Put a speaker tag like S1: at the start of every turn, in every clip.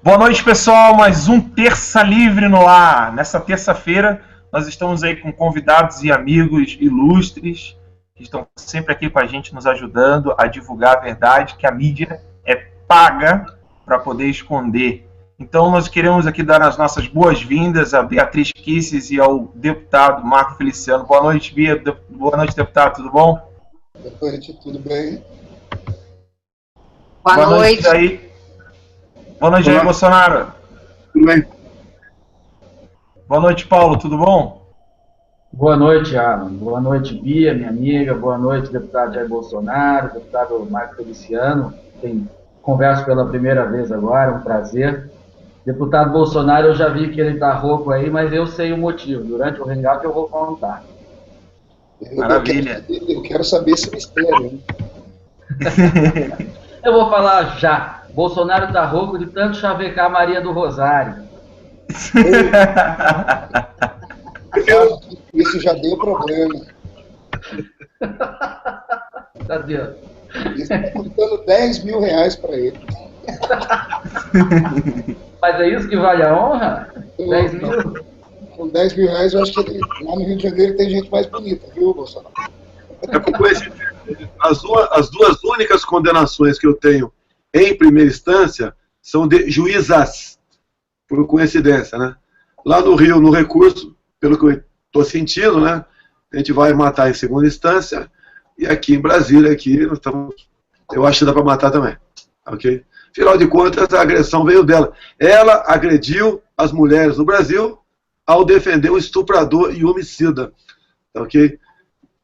S1: Boa noite, pessoal. Mais um Terça Livre no ar. Nessa terça-feira, nós estamos aí com convidados e amigos ilustres que estão sempre aqui com a gente, nos ajudando a divulgar a verdade, que a mídia é paga para poder esconder. Então, nós queremos aqui dar as nossas boas-vindas a Beatriz Kisses e ao deputado Marco Feliciano. Boa noite, Bia. Boa noite, deputado. Tudo bom?
S2: Boa noite, tudo bem?
S3: Boa noite.
S1: Aí. Boa noite, Jair Bolsonaro.
S2: Tudo bem?
S1: Boa noite, Paulo. Tudo bom?
S4: Boa noite, Alan. Boa noite, Bia, minha amiga. Boa noite, deputado Jair Bolsonaro, deputado Marco Feliciano. Converso pela primeira vez agora, é um prazer. Deputado Bolsonaro, eu já vi que ele está rouco aí, mas eu sei o motivo. Durante o hangout eu vou contar.
S1: Maravilha.
S2: Eu quero saber esse mistério, hein?
S4: Eu vou falar já. Bolsonaro está rouco de tanto chavecar Maria do Rosário.
S2: Isso já deu problema.
S4: Tá dentro.
S2: Isso está custando 10 mil reais para ele.
S4: Mas é isso que vale a honra? 10 mil?
S2: Com 10 mil reais, eu acho que lá no Rio de Janeiro tem gente mais bonita, viu, Bolsonaro?
S5: As duas únicas condenações que eu tenho em primeira instância são de juízas, por coincidência, né? Lá no Rio, no recurso, pelo que eu estou sentindo, né? A gente vai matar em segunda instância, e aqui em Brasília, aqui, nós estamos, eu acho que dá para matar também, ok? Afinal de contas, a agressão veio dela. Ela agrediu as mulheres no Brasil ao defender o estuprador e homicida, ok?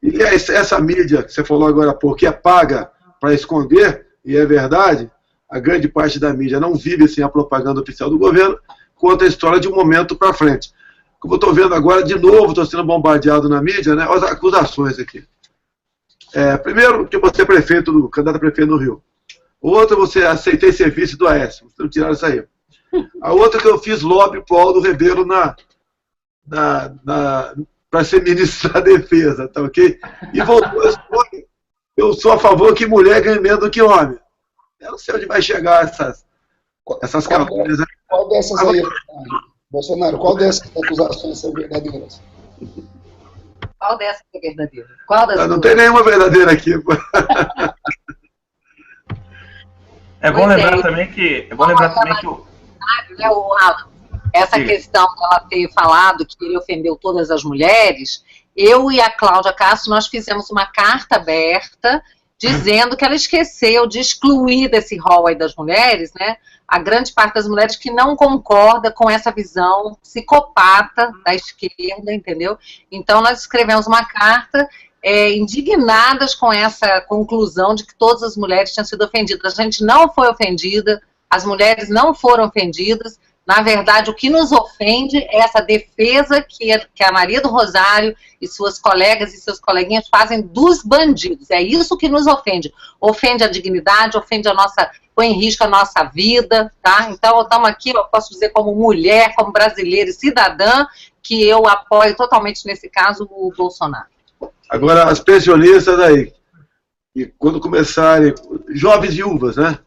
S5: E essa mídia que você falou agora há pouco, que é paga para esconder, e é verdade, a grande parte da mídia não vive sem a propaganda oficial do governo, conta a história de um momento para frente. Como eu estou vendo agora, de novo, estou sendo bombardeado na mídia, né, as acusações aqui. Primeiro, que você é prefeito, candidato a prefeito no Rio. Outra, você aceitei serviço do Aécio, não tiraram isso aí. A outra, que eu fiz lobby pro Aldo Rebelo para ser ministro da Defesa, tá ok? E voltou a história. Eu sou a favor que mulher ganhe menos do que homem. Eu não sei onde vai chegar essas calúnias.
S2: Qual dessas aí, Bolsonaro, qual dessas acusações são verdadeiras?
S3: Qual dessas é verdadeira? Qual das
S5: Não tem nenhuma verdadeira aqui.
S1: É bom lembrar também que
S3: essa questão dela ter falado que ele ofendeu todas as mulheres, eu e a Cláudia Castro, nós fizemos uma carta aberta dizendo que ela esqueceu de excluir desse rol aí das mulheres, né, a grande parte das mulheres que não concorda com essa visão psicopata da esquerda, entendeu? Então nós escrevemos uma carta indignadas com essa conclusão de que todas as mulheres tinham sido ofendidas. A gente não foi ofendida, as mulheres não foram ofendidas. Na verdade, o que nos ofende é essa defesa que a Maria do Rosário e suas colegas e seus coleguinhas fazem dos bandidos. É isso que nos ofende. Ofende a dignidade, põe em risco a nossa vida, tá? Então, estamos aqui, eu posso dizer como mulher, como brasileira e cidadã, que eu apoio totalmente, nesse caso, o Bolsonaro.
S5: Agora, as pensionistas aí, e quando começarem, jovens viúvas, né?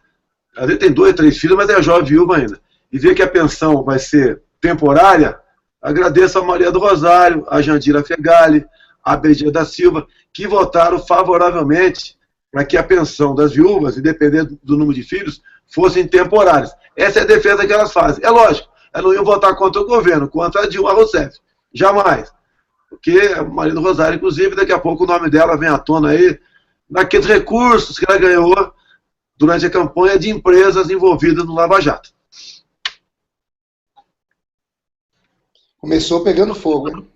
S5: Às vezes tem 2, 3 filhos, mas é jovem viúva ainda. E ver que a pensão vai ser temporária, agradeço a Maria do Rosário, a Jandira Fegali, a Bedia da Silva, que votaram favoravelmente para que a pensão das viúvas, independente do número de filhos, fossem temporárias. Essa é a defesa que elas fazem. É lógico, elas não iam votar contra o governo, contra a Dilma Rousseff. Jamais. Porque a Maria do Rosário, inclusive, daqui a pouco o nome dela vem à tona aí, naqueles recursos que ela ganhou durante a campanha de empresas envolvidas no Lava Jato.
S2: Começou pegando fogo, hein?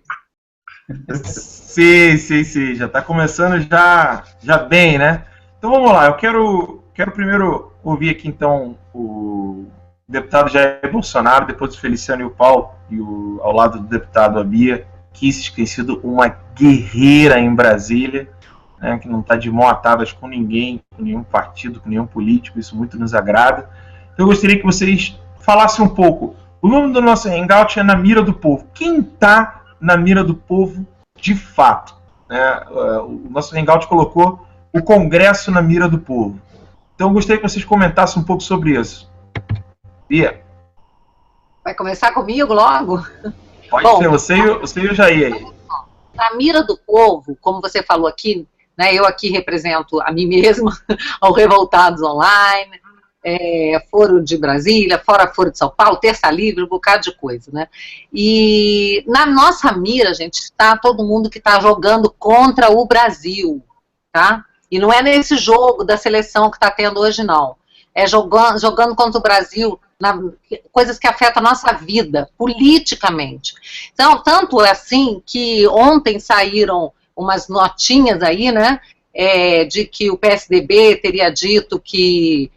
S1: Sim, já está começando já bem, né? Então vamos lá, eu quero primeiro ouvir aqui então o deputado Jair Bolsonaro, depois o Feliciano e o Paulo, e ao lado do deputado a Bia Kisses, que tem sido uma guerreira em Brasília, né, que não está de mão atadas com ninguém, com nenhum partido, com nenhum político, isso muito nos agrada. Então eu gostaria que vocês falassem um pouco. O nome do nosso hangout é Na Mira do Povo. Quem está na mira do povo de fato? O nosso hangout colocou o Congresso na mira do povo. Então eu gostaria que vocês comentassem um pouco sobre isso. Bia?
S3: Vai começar comigo logo?
S1: Pode ser, você e o Jair aí.
S3: Na mira do povo, como você falou aqui, né, eu aqui represento a mim mesma, ao Revoltados Online, Foro de Brasília, Foro de São Paulo, Terça Livre, um bocado de coisa, né? E na nossa mira, gente, está todo mundo que está jogando contra o Brasil, tá? E não é nesse jogo da seleção que está tendo hoje, não. É jogando contra o Brasil, coisas que afetam a nossa vida, politicamente. Então, tanto é assim que ontem saíram umas notinhas aí, né, de que o PSDB teria dito que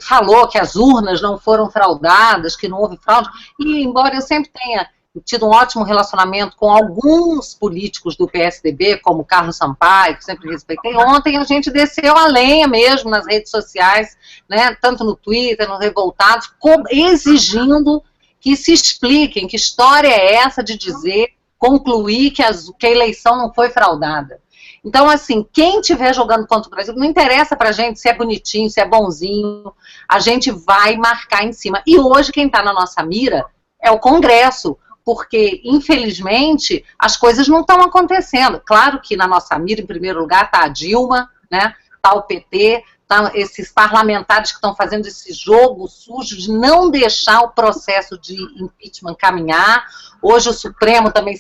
S3: falou que as urnas não foram fraudadas, que não houve fraude, e embora eu sempre tenha tido um ótimo relacionamento com alguns políticos do PSDB, como Carlos Sampaio, que sempre respeitei, ontem a gente desceu a lenha mesmo nas redes sociais, né, tanto no Twitter, nos Revoltados, exigindo que se expliquem que história é essa de dizer, concluir que a eleição não foi fraudada. Então, assim, quem estiver jogando contra o Brasil, não interessa pra gente se é bonitinho, se é bonzinho, a gente vai marcar em cima. E hoje quem está na nossa mira é o Congresso, porque, infelizmente, as coisas não estão acontecendo. Claro que na nossa mira, em primeiro lugar, está a Dilma, né? Está o PT, tá esses parlamentares que estão fazendo esse jogo sujo de não deixar o processo de impeachment caminhar. Hoje o Supremo também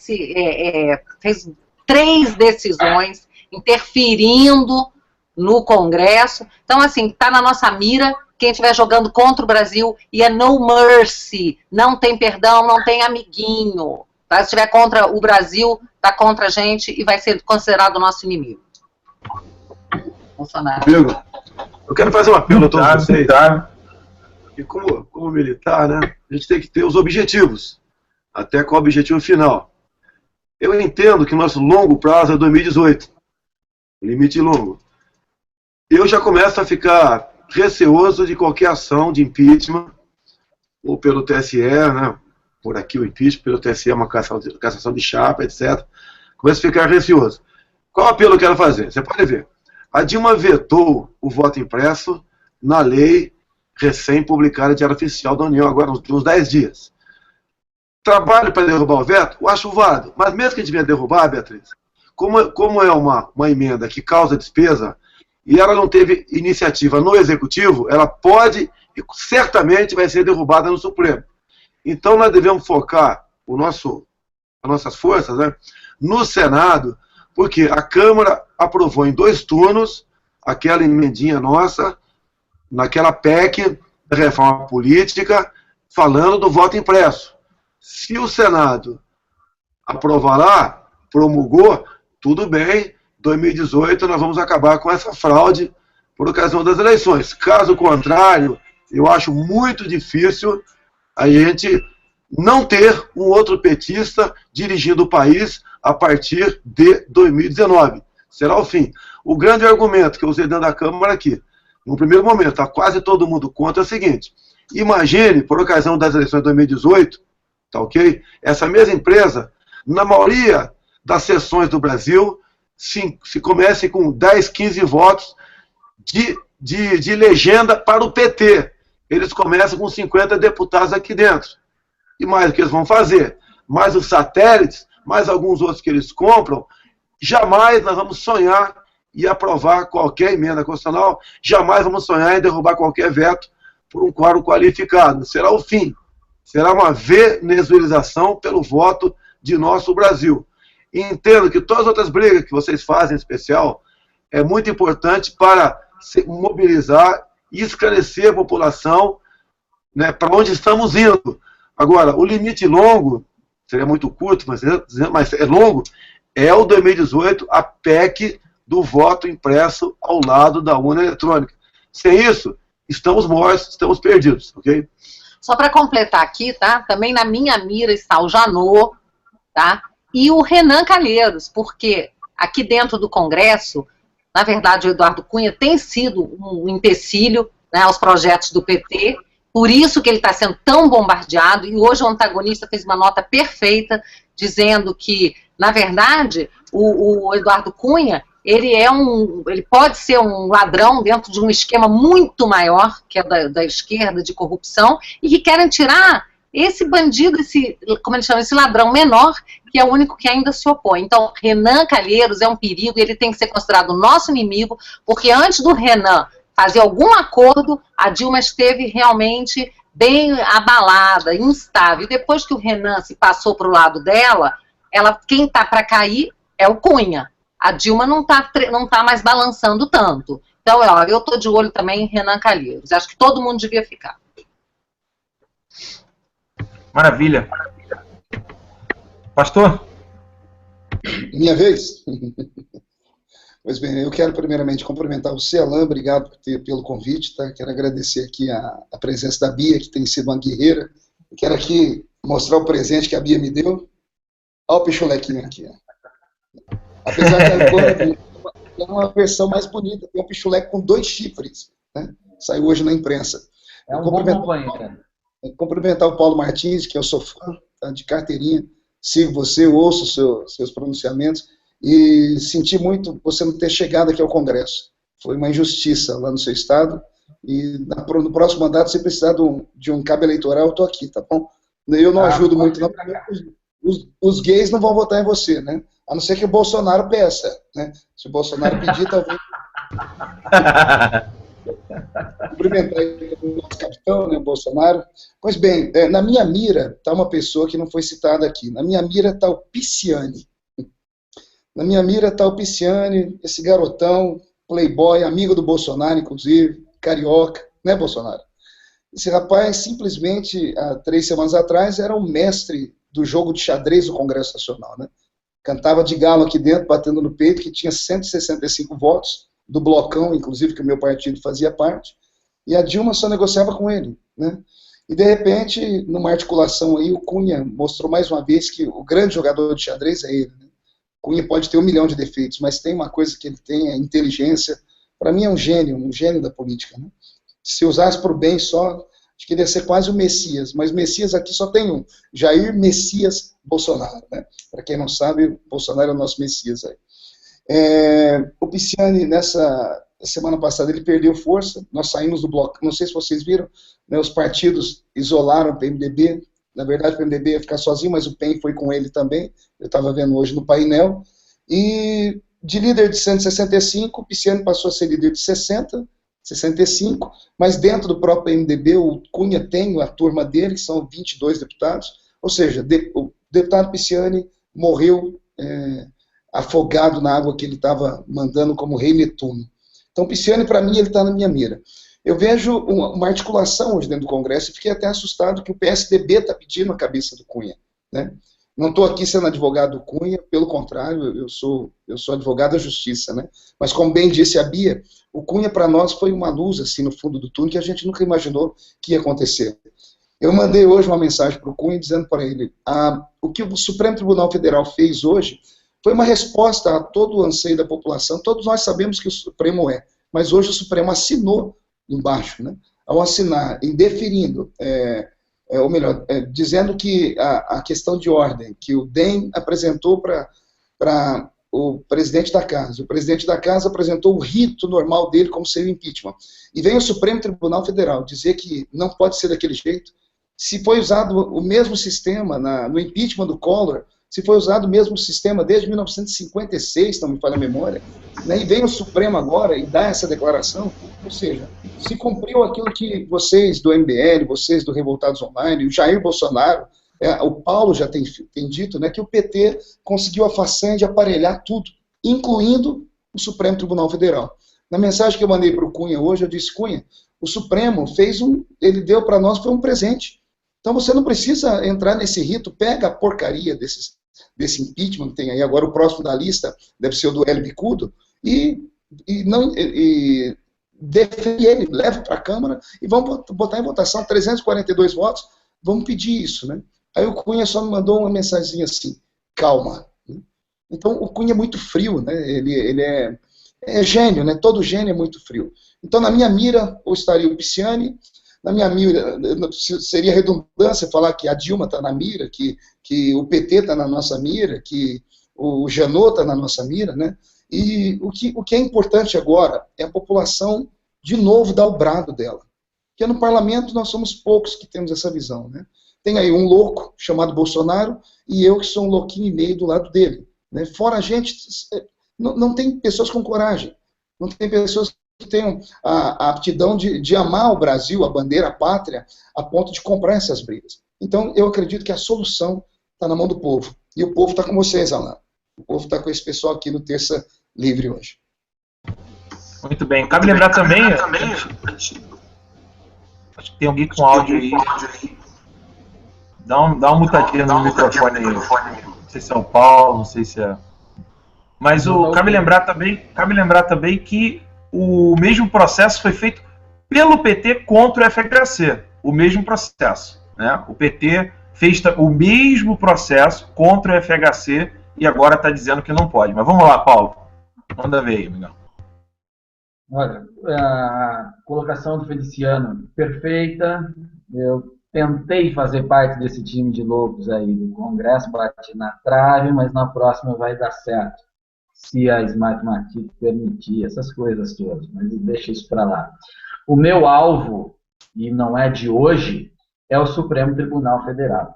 S3: fez 3 decisões interferindo no Congresso. Então, assim, está na nossa mira quem estiver jogando contra o Brasil, e é no mercy, não tem perdão, não tem amiguinho. Tá? Se estiver contra o Brasil, está contra a gente e vai ser considerado nosso inimigo. Bolsonaro.
S5: Amigo, eu quero fazer um apelo a todos vocês. E como militar, né, a gente tem que ter os objetivos, até qual o objetivo final. Eu entendo que nosso longo prazo é 2018, limite longo. Eu já começo a ficar receoso de qualquer ação de impeachment, ou pelo TSE, né, por aqui o impeachment, pelo TSE uma cassação de chapa, etc. Começo a ficar receoso. Qual apelo eu quero fazer? Você pode ver. A Dilma vetou o voto impresso na lei recém-publicada de Diário Oficial da União, agora uns 10 dias. Trabalho para derrubar o veto? Eu acho válido. Mas mesmo que a gente venha derrubar, Beatriz, como é uma emenda que causa despesa, e ela não teve iniciativa no Executivo, ela pode e certamente vai ser derrubada no Supremo. Então nós devemos focar as nossas forças, né, no Senado, porque a Câmara aprovou em 2 turnos aquela emendinha nossa, naquela PEC da reforma política, falando do voto impresso. Se o Senado aprovar lá, promulgou, tudo bem, 2018 nós vamos acabar com essa fraude por ocasião das eleições. Caso contrário, eu acho muito difícil a gente não ter um outro petista dirigindo o país a partir de 2019. Será o fim. O grande argumento que eu usei dentro da Câmara aqui, no primeiro momento, está quase todo mundo contra, é o seguinte: imagine, por ocasião das eleições de 2018, tá ok? Essa mesma empresa, na maioria das sessões do Brasil, se comece com 10, 15 votos de legenda para o PT. Eles começam com 50 deputados aqui dentro. E mais o que eles vão fazer? Mais os satélites, mais alguns outros que eles compram. Jamais nós vamos sonhar em aprovar qualquer emenda constitucional, jamais vamos sonhar em derrubar qualquer veto por um quórum qualificado. Será o fim. Será uma venezuelização pelo voto de nosso Brasil. E entendo que todas as outras brigas que vocês fazem, em especial, é muito importante para se mobilizar e esclarecer a população, né, para onde estamos indo. Agora, o limite longo, seria muito curto, mas é longo, é o 2018, a PEC do voto impresso ao lado da urna eletrônica. Sem isso, estamos mortos, estamos perdidos, ok?
S3: Só para completar aqui, tá? Também na minha mira está o Janot, tá? E o Renan Calheiros, porque aqui dentro do Congresso, na verdade, o Eduardo Cunha tem sido um empecilho, né, aos projetos do PT, por isso que ele está sendo tão bombardeado, e hoje o antagonista fez uma nota perfeita, dizendo que, na verdade, o Eduardo Cunha, ele pode ser um ladrão dentro de um esquema muito maior, que é da esquerda, de corrupção, e que querem tirar esse bandido, como eles chamam, esse ladrão menor, que é o único que ainda se opõe. Então, Renan Calheiros é um perigo, ele tem que ser considerado nosso inimigo, porque antes do Renan fazer algum acordo, a Dilma esteve realmente bem abalada, instável. E depois que o Renan se passou para o lado dela, quem está para cair é o Cunha. A Dilma não tá mais balançando tanto. Então, eu estou de olho também em Renan Calheiros. Acho que todo mundo devia ficar.
S1: Maravilha. Pastor?
S2: Minha vez? Pois bem, eu quero primeiramente cumprimentar você, Alain, obrigado pelo convite, tá? Quero agradecer aqui a presença da Bia, que tem sido uma guerreira. Eu quero aqui mostrar o presente que a Bia me deu. Olha o pichulequinho aqui. Apesar que agora tem uma versão mais bonita, tem um pichuleque com 2 chifres, né? Saiu hoje na imprensa.
S4: É um bom companheiro.
S2: Cumprimentar o Paulo Martins, que eu sou fã, tá, de carteirinha, sigo você, ouço seus pronunciamentos, e senti muito você não ter chegado aqui ao Congresso. Foi uma injustiça lá no seu estado, e no próximo mandato, se precisar de um cabo eleitoral, eu estou aqui, tá bom? Eu não ajudo muito, não, os gays não vão votar em você, né? A não ser que o Bolsonaro peça, né? Se o Bolsonaro pedir, talvez... Cumprimentar o nosso capitão, né, o Bolsonaro. Pois bem, na minha mira está uma pessoa que não foi citada aqui. Na minha mira está o Pisciani. Na minha mira está o Pisciani, esse garotão, playboy, amigo do Bolsonaro, inclusive, carioca, né, Bolsonaro? Esse rapaz, simplesmente, há 3 semanas atrás, era o mestre do jogo de xadrez do Congresso Nacional, né? Cantava de galo aqui dentro, batendo no peito, que tinha 165 votos, do blocão, inclusive, que o meu partido fazia parte, e a Dilma só negociava com ele, né? E, de repente, numa articulação aí, o Cunha mostrou mais uma vez que o grande jogador de xadrez é ele, né? O Cunha pode ter 1 milhão de defeitos, mas tem uma coisa que ele tem, é inteligência. Para mim é um gênio da política, né? Se usasse para o bem só, acho que ele ia ser quase o Messias, mas Messias aqui só tem um, Jair Messias Bolsonaro, né? Para quem não sabe, Bolsonaro é o nosso Messias aí. O Pisciani, nessa semana passada, ele perdeu força, nós saímos do bloco, não sei se vocês viram, né, os partidos isolaram o PMDB, na verdade o PMDB ia ficar sozinho, mas o PEN foi com ele também, eu estava vendo hoje no painel, e de líder de 165, o Pisciani passou a ser líder de 60, 65, mas dentro do próprio PMDB, o Cunha tem a turma dele, que são 22 deputados, ou seja, o deputado Pisciani morreu afogado na água que ele estava mandando como rei Netuno. Então, Pisciani, para mim, ele está na minha mira. Eu vejo uma articulação hoje dentro do Congresso e fiquei até assustado que o PSDB está pedindo a cabeça do Cunha, né? Não estou aqui sendo advogado do Cunha, pelo contrário, eu sou advogado da justiça, né? Mas, como bem disse a Bia, o Cunha, para nós, foi uma luz, assim, no fundo do túnel, que a gente nunca imaginou que ia acontecer. Eu mandei hoje uma mensagem para o Cunha dizendo para ele, o que o Supremo Tribunal Federal fez hoje foi uma resposta a todo o anseio da população. Todos nós sabemos que o Supremo mas hoje o Supremo assinou embaixo, né? Ao assinar, indeferindo, ou melhor, dizendo que a questão de ordem que o DEM apresentou para o presidente da casa, o presidente da casa apresentou o rito normal dele como seria o impeachment. E vem o Supremo Tribunal Federal dizer que não pode ser daquele jeito. Se foi usado o mesmo sistema no impeachment do Collor, se foi usado o mesmo sistema desde 1956, não me falha a memória, né, e vem o Supremo agora e dá essa declaração, ou seja, se cumpriu aquilo que vocês do MBL, vocês do Revoltados Online, o Jair Bolsonaro, o Paulo já tem dito, né, que o PT conseguiu a façanha de aparelhar tudo, incluindo o Supremo Tribunal Federal. Na mensagem que eu mandei para o Cunha hoje, eu disse, Cunha, o Supremo ele deu para nós, foi um presente. Então você não precisa entrar nesse rito, pega a porcaria desse impeachment que tem aí, agora o próximo da lista deve ser o do Hélio Bicudo, e defende ele, leva para a Câmara e vamos botar em votação 342 votos, vamos pedir isso, né? Aí o Cunha só me mandou uma mensagem assim, calma. Então o Cunha é muito frio, né? Ele é gênio, né? Todo gênio é muito frio. Então na minha mira ou estaria o Pisciani, na minha mira, seria redundância falar que a Dilma está na mira, que o PT está na nossa mira, que o Janot está na nossa mira, né? E o que é importante agora é a população, de novo, dar o brado dela. Porque no parlamento nós somos poucos que temos essa visão, né? tem aí um louco chamado Bolsonaro e eu que sou um louquinho e meio do lado dele. Né? Fora a gente, não tem pessoas com coragem, não tem pessoas que tenham a aptidão de amar o Brasil, a bandeira, a pátria, a ponto de comprar essas brigas. Então, eu acredito que a solução está na mão do povo. E o povo está com vocês, Alan. O povo está com esse pessoal aqui no Terça Livre hoje.
S1: Muito bem. Cabe lembrar também... Acho que tem alguém com áudio aí. Dá uma mutadinha no microfone aí. Não sei se é o Paulo, não sei se é... Mas cabe lembrar também que o mesmo processo foi feito pelo PT contra o FHC. O mesmo processo. Né? O PT fez o mesmo processo contra o FHC e agora está dizendo que não pode. Mas vamos lá, Paulo. Manda ver aí, Miguel.
S4: Olha, a colocação do Feliciano perfeita. Eu tentei fazer parte desse time de loucos aí do Congresso, bati na trave, mas na próxima vai dar certo. Se a Smartmatic permitir, essas coisas todas, mas deixa isso para lá. O meu alvo, e não é de hoje, é o Supremo Tribunal Federal.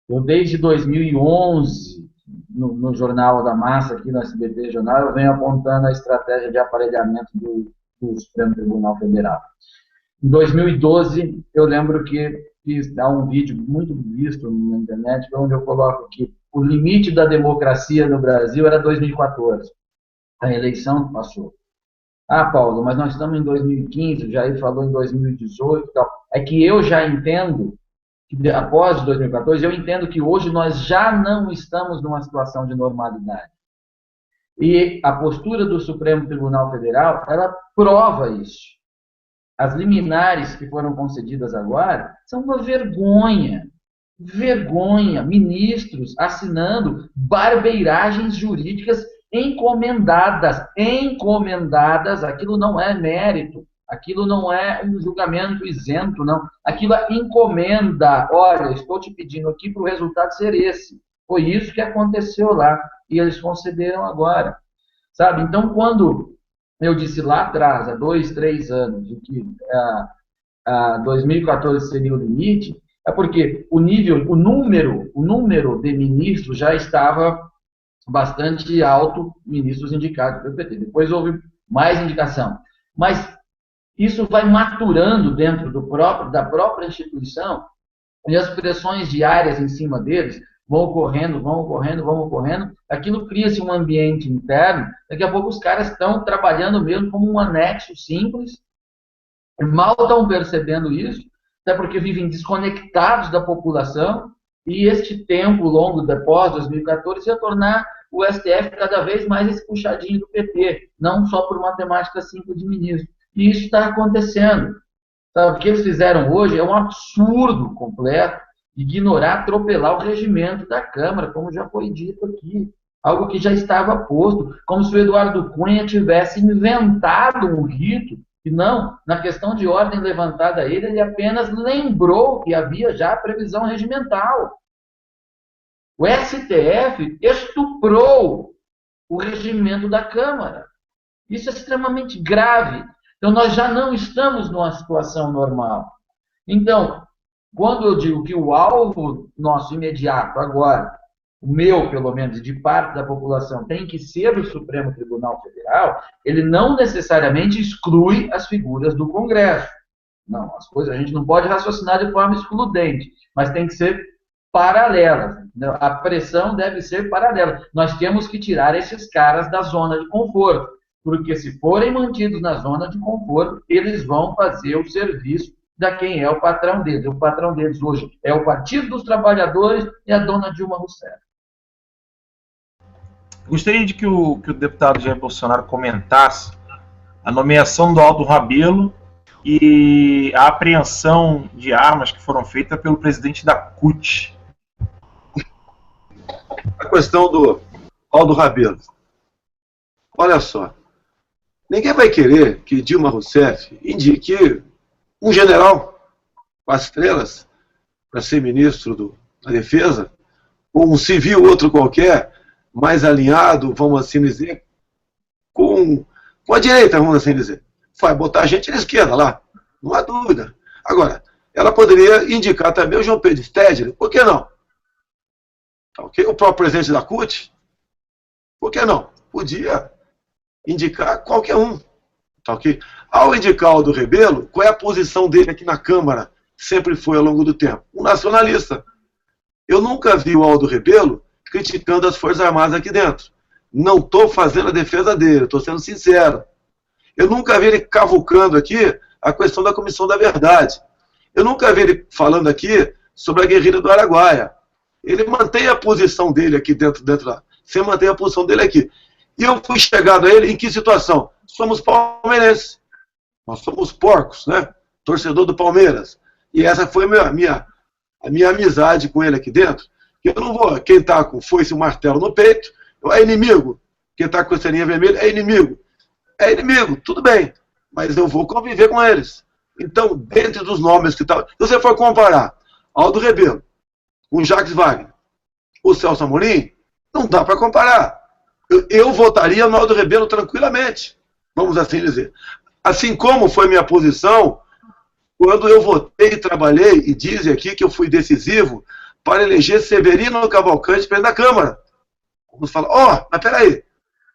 S4: Eu, desde 2011, no Jornal da Massa, aqui no SBT Jornal, eu venho apontando a estratégia de aparelhamento do Supremo Tribunal Federal. Em 2012, eu lembro que fiz um vídeo muito visto na internet, onde eu coloco que o limite da democracia no Brasil era 2014. A eleição passou. Ah, Paulo, mas nós estamos em 2015, o Jair falou em 2018 e tal. É que eu já entendo, que após 2014, eu entendo que hoje nós já não estamos numa situação de normalidade. E a postura do Supremo Tribunal Federal, ela prova isso. As liminares que foram concedidas agora são uma vergonha. Vergonha. Ministros assinando barbeiragens jurídicas encomendadas. Encomendadas. Aquilo não é mérito. Aquilo não é um julgamento isento, não. Aquilo é encomenda. Olha, estou te pedindo aqui para o resultado ser esse. Foi isso que aconteceu lá. E eles concederam agora. Sabe? Então, quando eu disse lá atrás, há 2, 3 anos, de que 2014 seria o limite, é porque o número de ministros já estava bastante alto, ministros indicados pelo PT. Depois houve mais indicação. Mas isso vai maturando dentro da própria instituição, e as pressões diárias em cima deles vão ocorrendo, aquilo cria-se um ambiente interno, daqui a pouco os caras estão trabalhando mesmo como um anexo simples, mal estão percebendo isso, até porque vivem desconectados da população, e este tempo longo após 2014 ia tornar o STF cada vez mais esse puxadinho do PT, não só por matemática simples de ministro. E isso está acontecendo. Sabe? O que eles fizeram hoje é um absurdo completo, ignorar, atropelar o regimento da Câmara, como já foi dito aqui. Algo que já estava posto, como se o Eduardo Cunha tivesse inventado um rito, e não, na questão de ordem levantada a ele apenas lembrou que havia já a previsão regimental. O STF estuprou o regimento da Câmara. Isso é extremamente grave. Então, nós já não estamos numa situação normal. Então, quando eu digo que o alvo nosso imediato agora, o meu, pelo menos, de parte da população, tem que ser o Supremo Tribunal Federal, ele não necessariamente exclui as figuras do Congresso. Não, as coisas a gente não pode raciocinar de forma excludente, mas tem que ser paralelas. A pressão deve ser paralela. Nós temos que tirar esses caras da zona de conforto, porque se forem mantidos na zona de conforto, eles vão fazer o serviço da quem é o patrão deles. O patrão deles hoje é o Partido dos Trabalhadores e a dona Dilma Rousseff.
S1: Gostaria de que o deputado Jair Bolsonaro comentasse a nomeação do Aldo Rabelo e a apreensão de armas que foram feitas pelo presidente da CUT.
S5: A questão do Aldo Rabelo. Olha só. Ninguém vai querer que Dilma Rousseff indique um general com as estrelas para ser ministro da Defesa, ou um civil, outro qualquer, mais alinhado, vamos assim dizer, com a direita, vamos assim dizer. Vai botar a gente na esquerda lá, não há dúvida. Agora, ela poderia indicar também o João Pedro Stedley, por que não? Tá, okay? O próprio presidente da CUT, por que não? Podia indicar qualquer um. Tá, okay? Ao indicar o Aldo Rebelo, qual é a posição dele aqui na Câmara? Sempre foi ao longo do tempo. Um nacionalista. Eu nunca vi o Aldo Rebelo criticando as Forças Armadas aqui dentro. Não estou fazendo a defesa dele, estou sendo sincero. Eu nunca vi ele cavucando aqui a questão da Comissão da Verdade. Eu nunca vi ele falando aqui sobre a guerrilha do Araguaia. Ele mantém a posição dele aqui dentro lá. Você mantém a posição dele aqui. E eu fui chegado a ele em que situação? Somos palmeirenses. Nós somos porcos, né? Torcedor do Palmeiras. E essa foi a minha amizade com ele aqui dentro. Eu não vou, quem está com foice e martelo no peito é inimigo. Quem está com a estrelinha vermelha é inimigo. É inimigo, tudo bem. Mas eu vou conviver com eles. Então, dentre dos nomes que estavam... Se você for comparar Aldo Rebelo com Jacques Wagner, o Celso Amorim, não dá para comparar. Eu votaria no Aldo Rebelo tranquilamente, vamos assim dizer. Assim como foi minha posição quando eu votei e trabalhei, e dizem aqui que eu fui decisivo para eleger Severino Cavalcante presidente da Câmara. Vamos falar, mas peraí,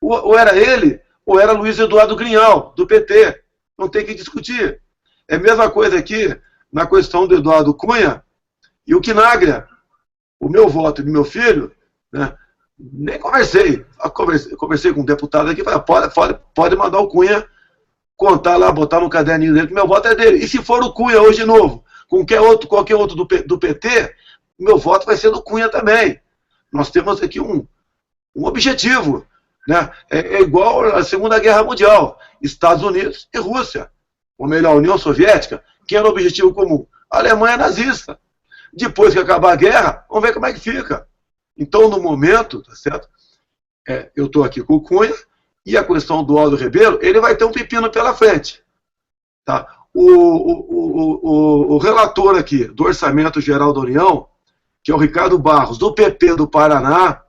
S5: ou era ele, ou era Luiz Eduardo Grinhal, do PT. Não tem que discutir. É a mesma coisa aqui na questão do Eduardo Cunha e o Quinaglia. O meu voto e do meu filho, né, nem conversei. Conversei com um deputado aqui, falei, pode mandar o Cunha contar lá, botar no caderninho dele, que meu voto é dele. E se for o Cunha hoje de novo, com qualquer outro do PT, meu voto vai ser do Cunha também. Nós temos aqui um objetivo, né? É igual a Segunda Guerra Mundial, Estados Unidos e Rússia. Ou melhor, a União Soviética, que era o objetivo comum. A Alemanha é nazista. Depois que acabar a guerra, vamos ver como é que fica. Então, no momento, tá certo? Eu estou aqui com o Cunha, e a questão do Aldo Rebelo, ele vai ter um pepino pela frente. Tá? O relator aqui do Orçamento Geral da União, que é o Ricardo Barros, do PP do Paraná,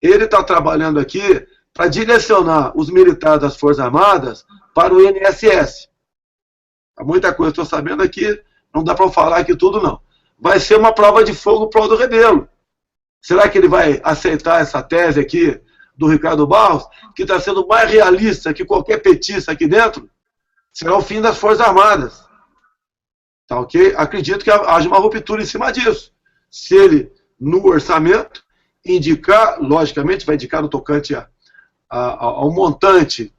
S5: ele está trabalhando aqui para direcionar os militares das Forças Armadas para o INSS. Há muita coisa que eu estou sabendo aqui, não dá para falar aqui tudo, não. Vai ser uma prova de fogo para o Aldo Rebelo. Será que ele vai aceitar essa tese aqui do Ricardo Barros, que está sendo mais realista que qualquer petista aqui dentro? Será o fim das Forças Armadas. Tá ok? Acredito que haja uma ruptura em cima disso. Se ele, no orçamento, indicar, logicamente, vai indicar no tocante ao montante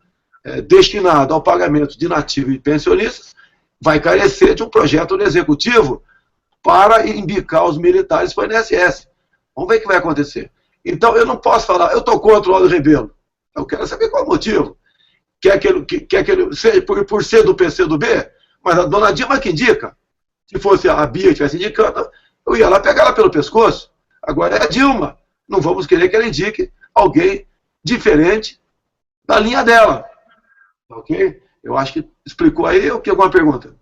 S5: destinado ao pagamento de nativos e pensionistas, vai carecer de um projeto do Executivo para embicar os militares para o INSS. Vamos ver o que vai acontecer. Então, eu não posso falar, eu estou contra o Aldo Rebelo. Eu quero saber qual é o motivo. Por ser do PCdoB, mas a dona Dilma que indica. Se fosse a Bia que estivesse indicando, eu ia lá pegar ela pelo pescoço. Agora é a Dilma. Não vamos querer que ela indique alguém diferente da linha dela. Ok? Eu acho que explicou aí ou que alguma pergunta?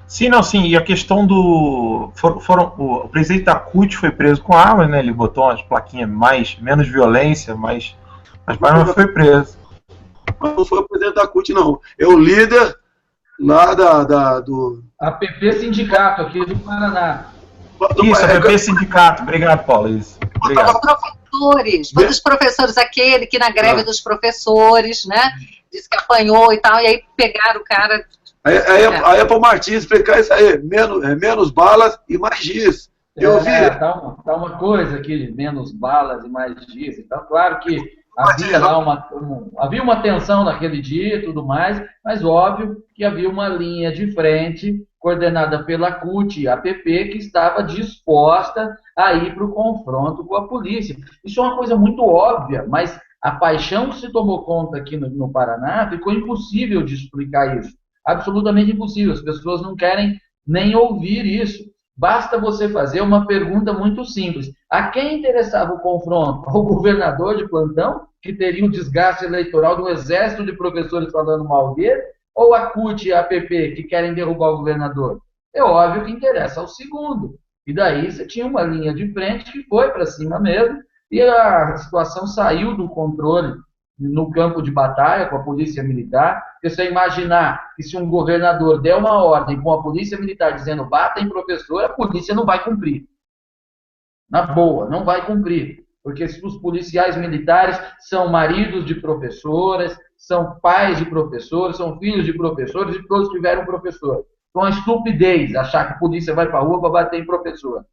S1: Sim, não, sim. E a questão do... o presidente da CUT foi preso com armas, né? Ele botou umas plaquinhas menos violência, mas não foi preso.
S5: Mas não foi o presidente da CUT, não. É o líder lá do...
S4: APP Sindicato, aqui do Paraná.
S1: Isso, APP Sindicato. Obrigado, Paulo. Isso. Obrigado.
S3: Os professores, todos os professores, aquele que na greve dos professores, né? Disse que apanhou e tal, e aí pegaram o cara...
S5: Aí é para o Martins explicar isso aí. Menos balas e mais giz. Eu vi.
S4: Tá uma coisa aqui, menos balas e mais giz. Então, claro que havia lá havia uma tensão naquele dia e tudo mais, mas óbvio que havia uma linha de frente coordenada pela CUT e APP que estava disposta a ir para o confronto com a polícia. Isso é uma coisa muito óbvia, mas a paixão que se tomou conta aqui no Paraná, ficou impossível de explicar isso. Absolutamente impossível. As pessoas não querem nem ouvir isso. Basta você fazer uma pergunta muito simples. A quem interessava o confronto? Ao governador de plantão, que teria um desgaste eleitoral do exército de professores falando mal dele? Ou a CUT e a APP, que querem derrubar o governador? É óbvio que interessa ao segundo. E daí você tinha uma linha de frente que foi para cima mesmo, e a situação saiu do controle no campo de batalha com a polícia militar. Porque você imaginar que se um governador der uma ordem com a polícia militar dizendo bata em professor, a polícia não vai cumprir. Na boa, não vai cumprir. Porque os policiais militares são maridos de professoras, são pais de professores, são filhos de professores e todos tiveram professor. Então é estupidez achar que a polícia vai para a rua para bater em professor. A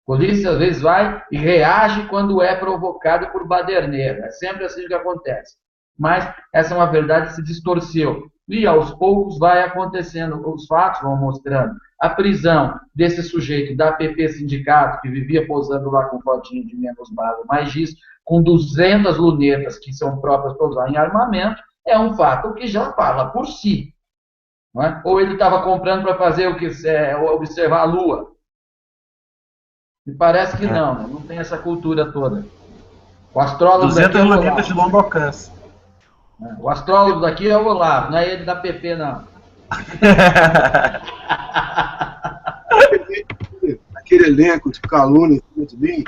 S4: polícia às vezes vai e reage quando é provocado por baderneiro. É sempre assim que acontece. Mas essa é uma verdade que se distorceu. E aos poucos vai acontecendo, os fatos vão mostrando. A prisão desse sujeito da APP Sindicato, que vivia posando lá com fotinho de menos bala, mais disso, com 200 lunetas que são próprias para usar em armamento, é um fato que já fala por si. Não é? Ou ele estava comprando para fazer o que observar a Lua. Me parece que não, né? Não tem essa cultura toda. O astrólogo
S1: 200 lunetas de longo alcance.
S4: O astrólogo daqui é o Olavo, não é ele da PP, não.
S5: Aquele elenco de calúnia em cima de mim,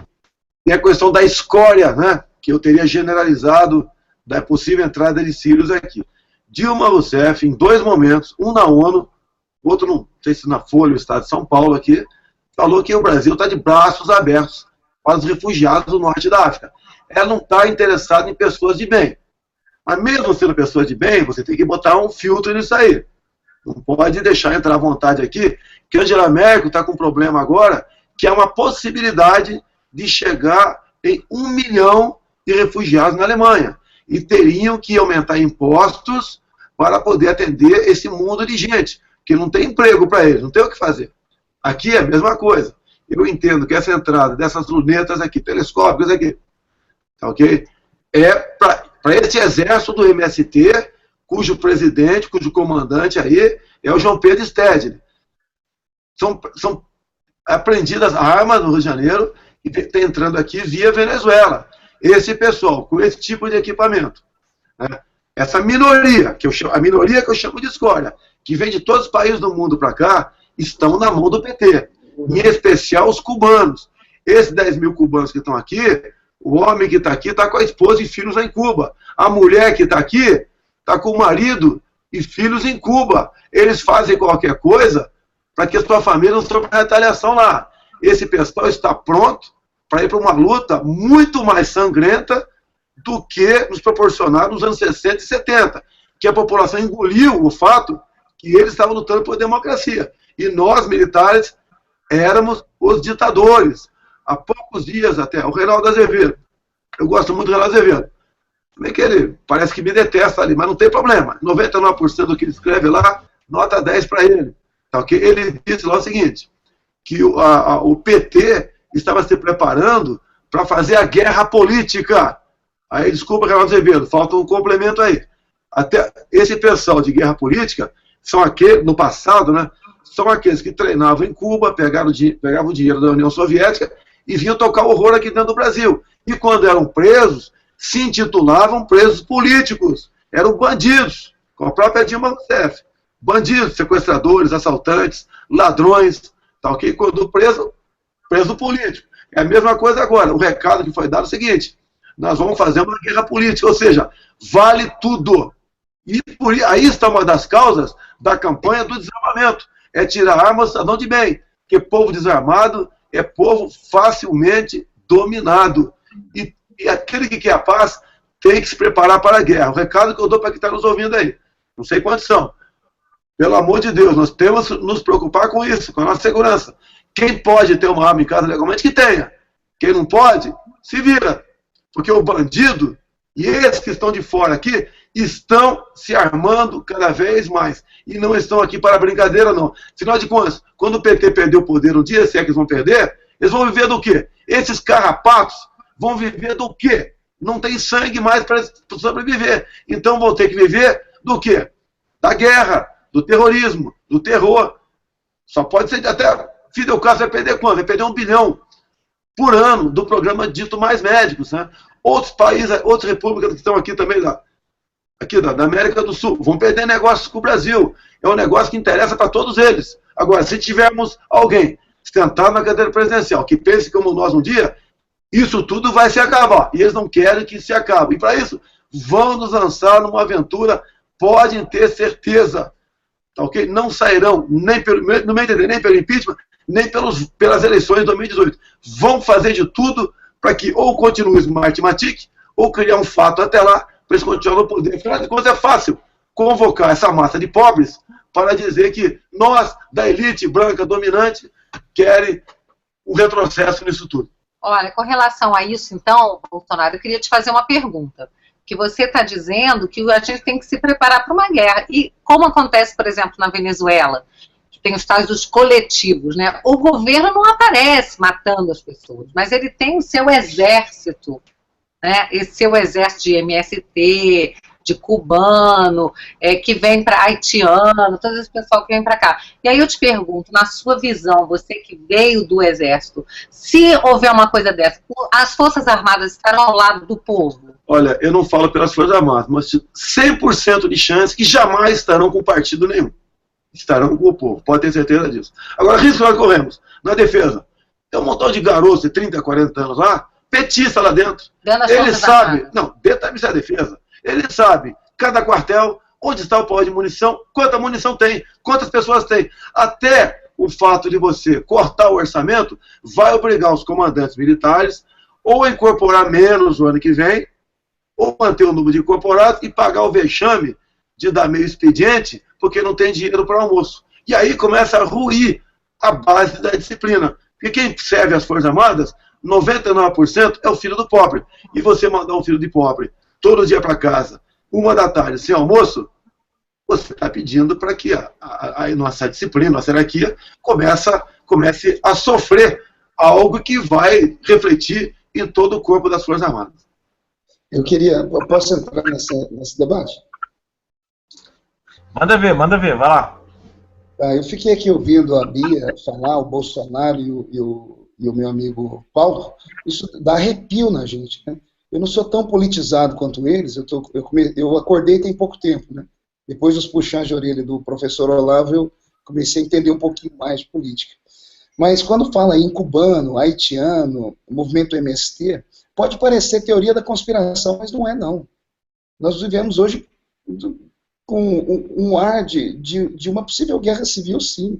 S5: e a questão da escória, né, que eu teria generalizado da possível entrada de Sírios aqui. Dilma Rousseff, em 2 momentos, um na ONU, outro, não sei se na Folha, o Estado de São Paulo aqui, falou que o Brasil está de braços abertos para os refugiados do norte da África. Ela não está interessada em pessoas de bem. Mas mesmo sendo pessoa de bem, você tem que botar um filtro nisso aí. Não pode deixar entrar à vontade aqui, que Angela Merkel está com um problema agora, que é uma possibilidade de chegar em 1 milhão de refugiados na Alemanha. E teriam que aumentar impostos para poder atender esse mundo de gente, que não tem emprego para eles, não tem o que fazer. Aqui é a mesma coisa. Eu entendo que essa entrada dessas lunetas aqui, telescópicas aqui, tá ok? É para esse exército do MST, cujo presidente, cujo comandante aí é o João Pedro Stedley. São apreendidas armas no Rio de Janeiro e está entrando aqui via Venezuela. Esse pessoal, com esse tipo de equipamento, né? Essa minoria, a minoria que eu chamo de escória, que vem de todos os países do mundo para cá, estão na mão do PT. Em especial os cubanos. Esses 10 mil cubanos que estão aqui, o homem que está aqui está com a esposa e filhos lá em Cuba. A mulher que está aqui está com o marido e filhos em Cuba. Eles fazem qualquer coisa para que a sua família não sofra retaliação lá. Esse pessoal está pronto para ir para uma luta muito mais sangrenta do que nos proporcionaram nos anos 60 e 70, que a população engoliu o fato que eles estavam lutando por democracia. E nós, militares, éramos os ditadores. Há poucos dias até, o Reinaldo Azevedo, eu gosto muito do Reinaldo Azevedo, também que ele parece que me detesta ali, mas não tem problema, 99% do que ele escreve lá, nota 10 para ele. Tá, okay? Ele disse lá o seguinte, que o PT estava se preparando para fazer a guerra política. Aí, desculpa, Reinaldo Azevedo, falta um complemento aí. Até esse pessoal de guerra política são aqueles, no passado, né, são aqueles que treinavam em Cuba, pegavam o dinheiro da União Soviética e vinham tocar horror aqui dentro do Brasil. E quando eram presos, se intitulavam presos políticos. Eram bandidos, com a própria Dilma Rousseff. Bandidos, sequestradores, assaltantes, ladrões, tá ok? Quando preso político. É a mesma coisa agora. O recado que foi dado é o seguinte, nós vamos fazer uma guerra política, ou seja, vale tudo. E aí está uma das causas da campanha do desarmamento. É tirar armas ao cidadão de bem. Porque povo desarmado é povo facilmente dominado. E aquele que quer a paz tem que se preparar para a guerra. O recado que eu dou para quem está nos ouvindo aí. Não sei quantos são. Pelo amor de Deus, nós temos que nos preocupar com isso, com a nossa segurança. Quem pode ter uma arma em casa legalmente, que tenha. Quem não pode, se vira. Porque o bandido e esses que estão de fora aqui estão se armando cada vez mais. E não estão aqui para brincadeira, não. Afinal de contas, quando o PT perder o poder um dia, se é que eles vão perder, eles vão viver do quê? Esses carrapatos vão viver do quê? Não tem sangue mais para sobreviver. Então vão ter que viver do quê? Da guerra, do terrorismo, do terror. Só pode ser até Fidel Castro vai perder quanto? Vai perder 1 bilhão por ano do programa dito Mais Médicos, né? Outros países, outras repúblicas que estão aqui também, da América do Sul, vão perder negócios com o Brasil. É um negócio que interessa para todos eles. Agora, se tivermos alguém sentado na cadeira presidencial que pense como nós um dia, isso tudo vai se acabar. E eles não querem que se acabe. E para isso, vão nos lançar numa aventura, podem ter certeza, tá ok? Não sairão nem pelo impeachment, nem pelas eleições de 2018. Vão fazer de tudo para que ou continue o Smartmatic, ou criar um fato até lá, para eles continuarem no poder. Afinal de contas, é fácil convocar essa massa de pobres para dizer que nós, da elite branca dominante, querem um retrocesso nisso tudo.
S3: Olha, com relação a isso, então, Bolsonaro, eu queria te fazer uma pergunta. Que você está dizendo que a gente tem que se preparar para uma guerra. E como acontece, por exemplo, na Venezuela, que tem os tais dos coletivos, né? O governo não aparece matando as pessoas, mas ele tem o seu exército, né? Esse seu exército de MST, de cubano, que vem para haitiano, todo esse pessoal que vem para cá. E aí eu te pergunto, na sua visão, você que veio do exército, se houver uma coisa dessa, as Forças Armadas estarão ao lado do povo?
S5: Olha, eu não falo pelas Forças Armadas, mas 100% de chance que jamais estarão com partido nenhum. Estarão com o povo, pode ter certeza disso. Agora, risco que nós corremos na defesa. Tem um montão de garotos de 30, 40 anos lá, petista lá dentro. Ele sabe, não, dentro da defesa. Ele sabe, cada quartel, onde está o pó de munição, quanta munição tem, quantas pessoas tem. Até o fato de você cortar o orçamento vai obrigar os comandantes militares ou a incorporar menos o ano que vem, ou manter o número de incorporados e pagar o vexame de dar meio expediente, porque não tem dinheiro para almoço. E aí começa a ruir a base da disciplina. Porque quem serve as Forças Armadas, 99% é o filho do pobre. E você mandar um filho de pobre todo dia para casa, 1 da tarde, sem almoço, você está pedindo para que a nossa disciplina, a nossa hierarquia, comece a sofrer algo que vai refletir em todo o corpo das Forças Armadas.
S2: Eu posso entrar nesse debate?
S1: Manda ver, vai lá.
S2: Eu fiquei aqui ouvindo a Bia falar, o Bolsonaro e o meu amigo Paulo, isso dá arrepio na gente, né? Eu não sou tão politizado quanto eles, eu acordei tem pouco tempo, né? Depois dos puxões de orelha do professor Olavo, eu comecei a entender um pouquinho mais de política. Mas quando fala em cubano, haitiano, movimento MST, pode parecer teoria da conspiração, mas não é, não. Nós vivemos hoje com um ar de uma possível guerra civil, sim.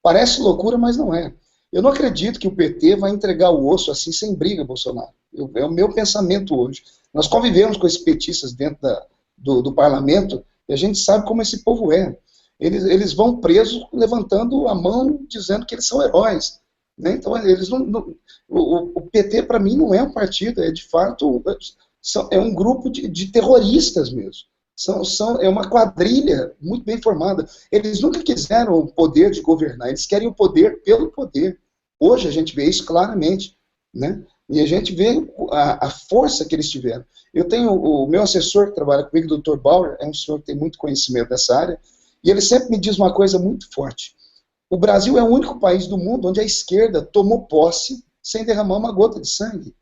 S2: Parece loucura, mas não é. Eu não acredito que o PT vai entregar o osso assim, sem briga, Bolsonaro. É o meu pensamento hoje. Nós convivemos com esses petistas dentro do parlamento, e a gente sabe como esse povo é. Eles vão presos levantando a mão, dizendo que eles são heróis. Né? Então, eles o PT, para mim, não é um partido, é de fato é um grupo de terroristas mesmo. É uma quadrilha muito bem formada. Eles nunca quiseram o poder de governar, eles querem o poder pelo poder. Hoje a gente vê isso claramente, né? E a gente vê a força que eles tiveram. Eu tenho o meu assessor que trabalha comigo, o Dr. Bauer, é um senhor que tem muito conhecimento dessa área, e ele sempre me diz uma coisa muito forte. O Brasil é o único país do mundo onde a esquerda tomou posse sem derramar uma gota de sangue.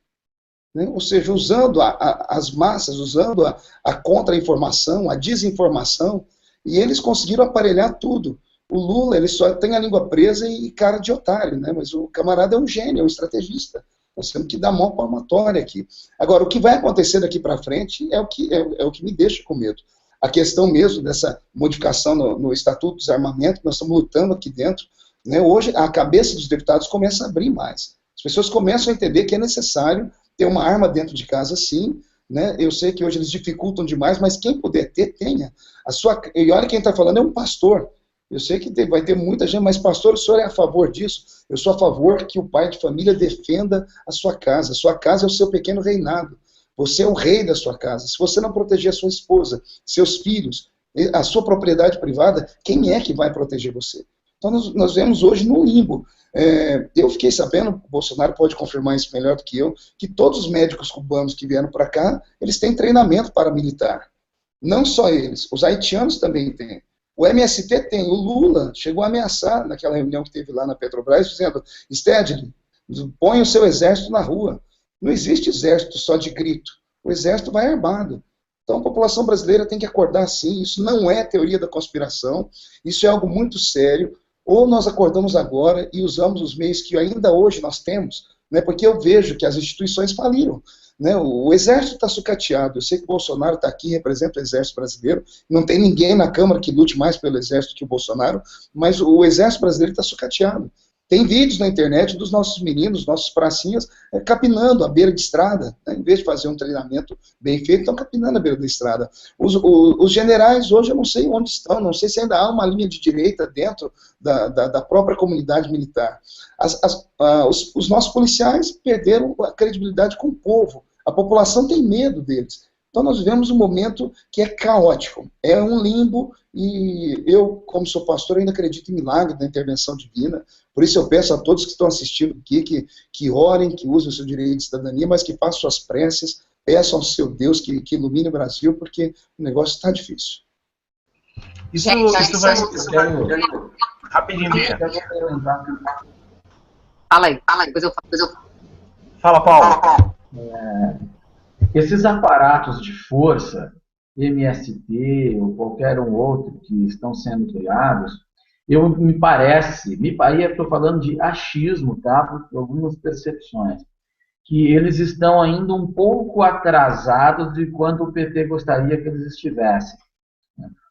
S2: Né? Ou seja, usando as massas, usando a contra-informação, a desinformação, e eles conseguiram aparelhar tudo. O Lula, ele só tem a língua presa e cara de otário, né? Mas o camarada é um gênio, é um estrategista. Nós temos que dar mão palmatória aqui. Agora, o que vai acontecer daqui para frente é o que me deixa com medo. A questão mesmo dessa modificação no Estatuto do Desarmamento, que nós estamos lutando aqui dentro, né? Hoje a cabeça dos deputados começa a abrir mais. As pessoas começam a entender que é necessário ter uma arma dentro de casa, sim. Né? Eu sei que hoje eles dificultam demais, mas quem puder ter, tenha. E olha quem está falando é um pastor. Eu sei que vai ter muita gente, mas pastor, o senhor é a favor disso? Eu sou a favor que o pai de família defenda a sua casa. A sua casa é o seu pequeno reinado. Você é o rei da sua casa. Se você não proteger a sua esposa, seus filhos, a sua propriedade privada, quem é que vai proteger você? Então nós vemos hoje no limbo. Eu fiquei sabendo, o Bolsonaro pode confirmar isso melhor do que eu, que todos os médicos cubanos que vieram para cá, eles têm treinamento paramilitar. Não só eles, os haitianos também têm. O MST tem, o Lula chegou a ameaçar naquela reunião que teve lá na Petrobras, dizendo, Stedley, põe o seu exército na rua. Não existe exército só de grito, o exército vai armado. Então a população brasileira tem que acordar sim, isso não é teoria da conspiração, isso é algo muito sério. Ou nós acordamos agora e usamos os meios que ainda hoje nós temos, né, porque eu vejo que as instituições faliram. Né, o Exército está sucateado. Eu sei que o Bolsonaro está aqui, representa o Exército brasileiro, não tem ninguém na Câmara que lute mais pelo Exército que o Bolsonaro, mas o Exército brasileiro está sucateado. Tem vídeos na internet dos nossos meninos, nossos pracinhas, capinando à beira de estrada, né? Em vez de fazer um treinamento bem feito, estão capinando à beira da estrada. Os generais hoje eu não sei onde estão, não sei se ainda há uma linha de direita dentro da própria comunidade militar. Os nossos policiais perderam a credibilidade com o povo, a população tem medo deles. Então nós vivemos um momento que é caótico, é um limbo, e eu, como sou pastor, ainda acredito em milagre da intervenção divina. Por isso eu peço a todos que estão assistindo aqui que orem, que usem o seu direito de cidadania, mas que façam suas preces, peçam ao seu Deus que ilumine o Brasil, porque o negócio está difícil.
S1: Isso vai... Rapidinho, Bia.
S3: Fala aí, depois eu falo.
S1: Fala, Paulo.
S4: Esses aparatos de força, MST ou qualquer um outro que estão sendo criados, aí eu estou falando de achismo, tá? Por algumas percepções, que eles estão ainda um pouco atrasados de quanto o PT gostaria que eles estivessem.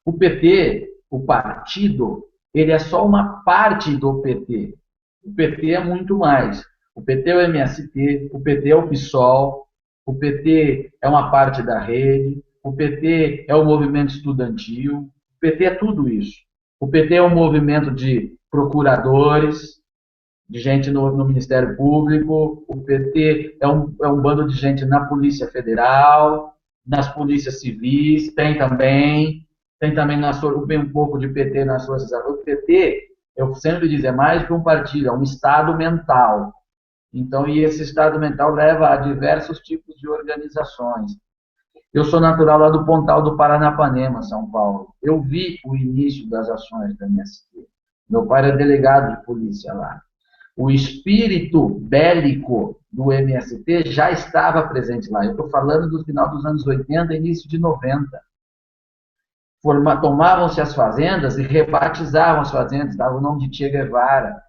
S4: O PT, o partido, ele é só uma parte do PT. O PT é muito mais. O PT é o MST, o PT é o PSOL, o PT é uma parte da rede, o PT é o movimento estudantil, o PT é tudo isso. O PT é um movimento de procuradores, de gente no Ministério Público, o PT é um bando de gente na Polícia Federal, nas polícias civis, tem também um pouco de PT nas Forças Armadas. O PT, eu sempre digo, é mais que um partido, é um estado mental. Então, e esse estado mental leva a diversos tipos de organizações. Eu sou natural lá do Pontal do Paranapanema, São Paulo. Eu vi o início das ações da MST. Meu pai era delegado de polícia lá. O espírito bélico do MST já estava presente lá. Eu estou falando do final dos anos 80 e início de 90. Tomavam-se as fazendas e rebatizavam as fazendas, davam o nome de Che Guevara,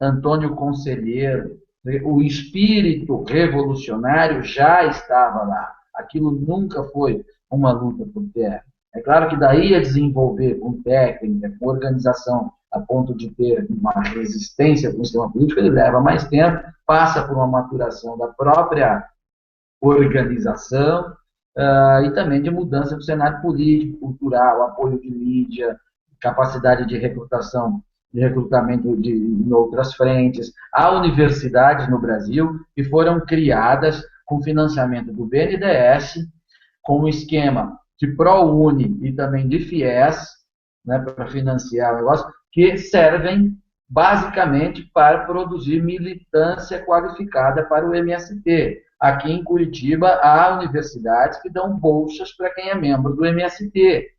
S4: Antônio Conselheiro. O espírito revolucionário já estava lá. Aquilo nunca foi uma luta por terra. É claro que daí a desenvolver com técnica, com organização, a ponto de ter uma resistência com o sistema político, ele leva mais tempo, passa por uma maturação da própria organização e também de mudança do cenário político, cultural, apoio de mídia, capacidade de recrutamento em outras frentes. Há universidades no Brasil que foram criadas com financiamento do BNDES, com um esquema de ProUni e também de FIES, né, para financiar o negócio, que servem basicamente para produzir militância qualificada para o MST. Aqui em Curitiba há universidades que dão bolsas para quem é membro do MST,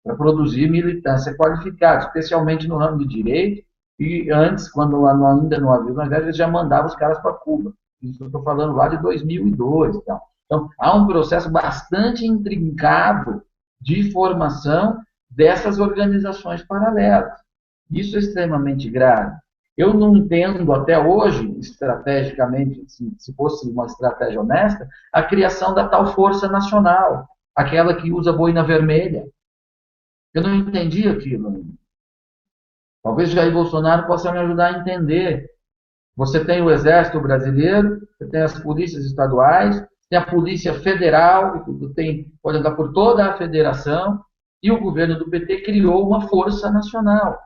S4: para produzir militância qualificada, especialmente no ramo de direito, e antes, quando ainda não havia, eles já mandavam os caras para Cuba. Isso eu estou falando lá de 2002. Então, há um processo bastante intrincado de formação dessas organizações paralelas. Isso é extremamente grave. Eu não entendo até hoje, estrategicamente, se fosse uma estratégia honesta, a criação da tal Força Nacional, aquela que usa boina vermelha. Eu não entendi aquilo ainda. Talvez Jair Bolsonaro possa me ajudar a entender. Você tem o Exército Brasileiro, você tem as polícias estaduais, tem a Polícia Federal, pode andar por toda a federação, e o governo do PT criou uma Força Nacional.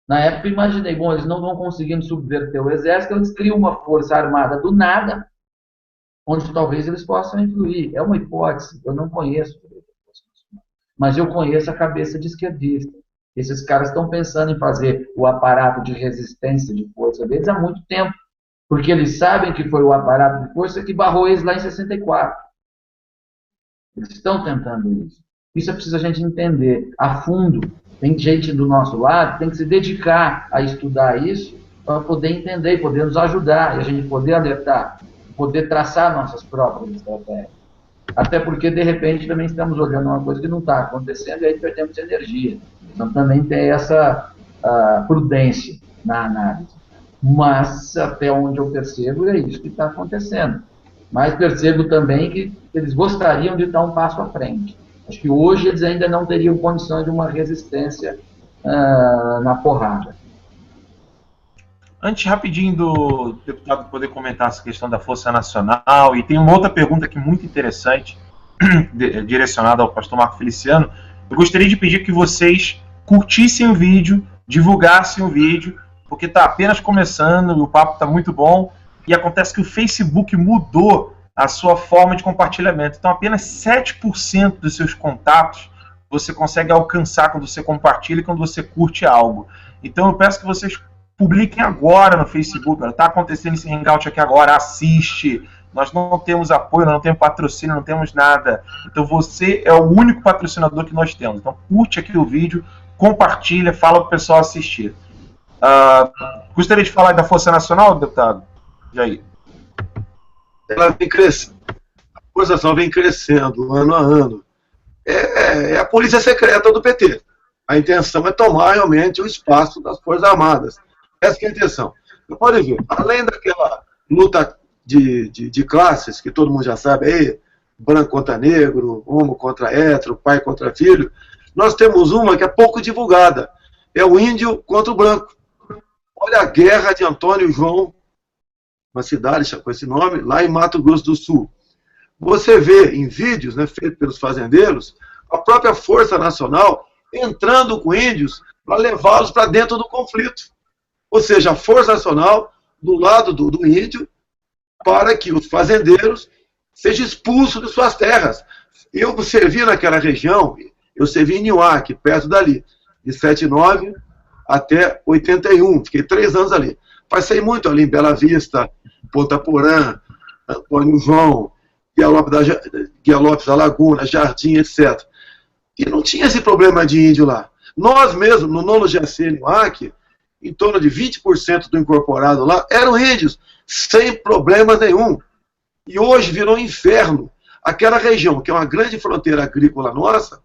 S4: Na época, imaginei, bom, eles não vão conseguindo subverter o Exército, eles criam uma Força Armada do nada, onde talvez eles possam influir. É uma hipótese, eu não conheço, mas eu conheço a cabeça de esquerdista. Esses caras estão pensando em fazer o aparato de resistência de força deles há muito tempo, porque eles sabem que foi o aparato de força que barrou eles lá em 64. Eles estão tentando isso. Isso é preciso a gente entender a fundo. Tem gente do nosso lado que tem que se dedicar a estudar isso para poder entender e poder nos ajudar, e a gente poder alertar, poder traçar nossas próprias estratégias. Até porque, de repente, também estamos olhando uma coisa que não está acontecendo e aí perdemos energia. Então, também tem essa prudência na análise. mas até onde eu percebo é isso que está acontecendo. Mas percebo também que eles gostariam de dar um passo à frente. Acho que hoje eles ainda não teriam condições de uma resistência na porrada.
S1: Antes, rapidinho, do deputado poder comentar essa questão da Força Nacional, e tem uma outra pergunta aqui muito interessante, direcionada ao pastor Marco Feliciano. Eu gostaria de pedir que vocês curtissem o vídeo, divulgassem o vídeo, porque está apenas começando, o papo está muito bom, e acontece que o Facebook mudou a sua forma de compartilhamento. Então, apenas 7% dos seus contatos você consegue alcançar quando você compartilha e quando você curte algo. Então, eu peço que vocês publiquem agora no Facebook. Está acontecendo esse hangout aqui agora, assiste. Nós não temos apoio, não temos patrocínio, não temos nada. Então, você é o único patrocinador que nós temos. Então, curte aqui o vídeo, compartilha, fala para o pessoal assistir. Gostaria de falar da Força Nacional, deputado? Jair.
S5: Ela vem crescendo. A Força Nacional vem crescendo ano a ano. É a polícia secreta do PT. A intenção é tomar realmente o espaço das Forças Armadas. Essa que é a intenção. Você pode ver, além daquela luta de classes, que todo mundo já sabe aí, branco contra negro, homo contra hétero, pai contra filho, nós temos uma que é pouco divulgada. É o índio contra o branco. Olha a guerra de Antônio João, uma cidade com esse nome, lá em Mato Grosso do Sul. Você vê em vídeos, né, feitos pelos fazendeiros, a própria Força Nacional entrando com índios para levá-los para dentro do conflito. Ou seja, a Força Nacional do lado do índio para que os fazendeiros sejam expulsos de suas terras. Eu servi naquela região, eu servi em Niuaque, perto dali, de 79 até 81, fiquei 3 anos ali. Passei muito ali em Bela Vista, Ponta Porã, Antônio João, Guialopes da Laguna, Jardim, etc. E não tinha esse problema de índio lá. Nós mesmos, no nono GAC Niuaque, em torno de 20% do incorporado lá eram índios, sem problema nenhum. E hoje virou um inferno. Aquela região, que é uma grande fronteira agrícola nossa,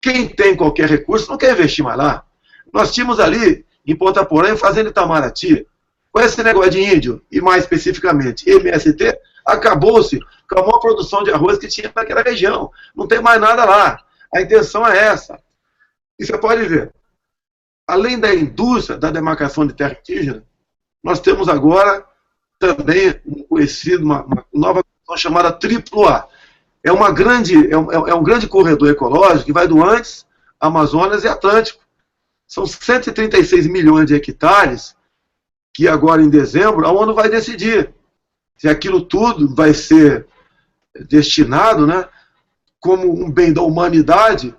S5: quem tem qualquer recurso não quer investir mais lá. Nós tínhamos ali, em Ponta Porã, fazenda Itamaraty, com esse negócio de índio, e mais especificamente MST, acabou-se com a maior produção de arroz que tinha naquela região. Não tem mais nada lá. A intenção é essa. E você pode ver, além da indústria da demarcação de terra indígena, nós temos agora também uma nova construção chamada AAA. É um grande corredor ecológico que vai do Andes, Amazonas e Atlântico. São 136 milhões de hectares que agora em dezembro a ONU vai decidir se aquilo tudo vai ser destinado, né, como um bem da humanidade